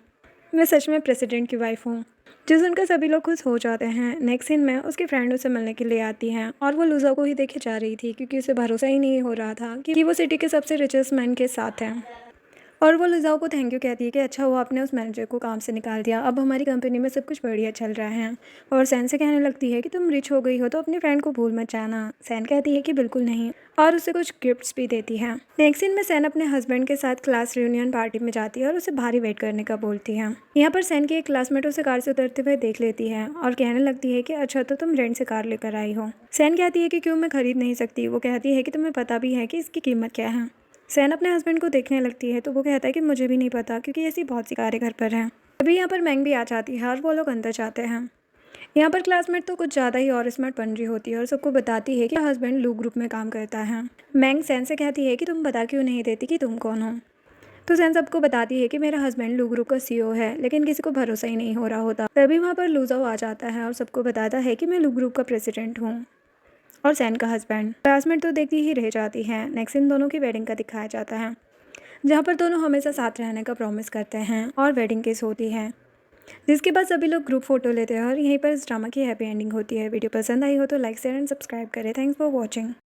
मैं सच में प्रेसिडेंट की वाइफ हूँ। जो सुनकर सभी लोग खुश हो जाते हैं। नेक्स्ट सीन में उसकी फ्रेंड उसे मिलने के लिए आती हैं और वो लूजा को ही देखे जा रही थी क्योंकि उसे भरोसा ही नहीं हो रहा था कि वो सिटी के सबसे रिचेस्ट मैन के साथ है। और वो लिज़ाओ को थैंक यू कहती है कि अच्छा हुआ आपने उस मैनेजर को काम से निकाल दिया, अब हमारी कंपनी में सब कुछ बढ़िया चल रहा है। और सैन से कहने लगती है कि तुम रिच हो गई हो तो अपनी फ्रेंड को भूल मत जाना। सैन कहती है कि बिल्कुल नहीं, और उसे कुछ गिफ्ट्स भी देती है। नेक्स्ट सीन में सैन अपने हस्बैंड के साथ क्लास रियूनियन पार्टी में जाती है और उसे भारी वेट करने का बोलती है। यहाँ पर सैन की एक क्लासमेट उसे कार से उतरते हुए देख लेती है और कहने लगती है कि अच्छा तो तुम रेंट से कार लेकर आई हो। सैन कहती है कि क्यों मैं खरीद नहीं सकती। वो कहती है कि तुम्हें पता भी है कि इसकी कीमत क्या है। सैन अपने हस्बैंड को देखने लगती है तो वो कहता है कि मुझे भी नहीं पता क्योंकि ऐसी बहुत सी कारें घर पर हैं। अभी यहाँ पर मैंग भी आ जाती है और वो लोग अंदर जाते हैं। यहाँ पर क्लासमेट तो कुछ ज़्यादा ही और स्मार्ट बन रही होती है और सबको बताती है कि हस्बैंड लू ग्रुप में काम करता है। मैंग सैन से कहती है कि तुम बता क्यों नहीं देती कि तुम कौन हो। तो सैन सबको बताती है कि मेरा हस्बैंड लू ग्रुप का सीईओ है, लेकिन किसी को भरोसा ही नहीं हो रहा होता। तभी वहाँ पर लूजाओ आ जाता है और सबको बताता है कि मैं लू ग्रुप का प्रेसिडेंट हूँ और सैन का हस्बैंड। क्लासमेट तो देखती ही रह जाती है। नेक्स्ट इन दोनों की वेडिंग का दिखाया जाता है, जहाँ पर दोनों हमेशा साथ रहने का प्रॉमिस करते हैं और वेडिंग किस होती है, जिसके बाद सभी लोग ग्रुप फोटो लेते हैं और यहीं पर इस ड्रामा की हैप्पी एंडिंग होती है। वीडियो पसंद आई हो तो लाइक शेयर एंड सब्सक्राइब करें। Thanks for watching.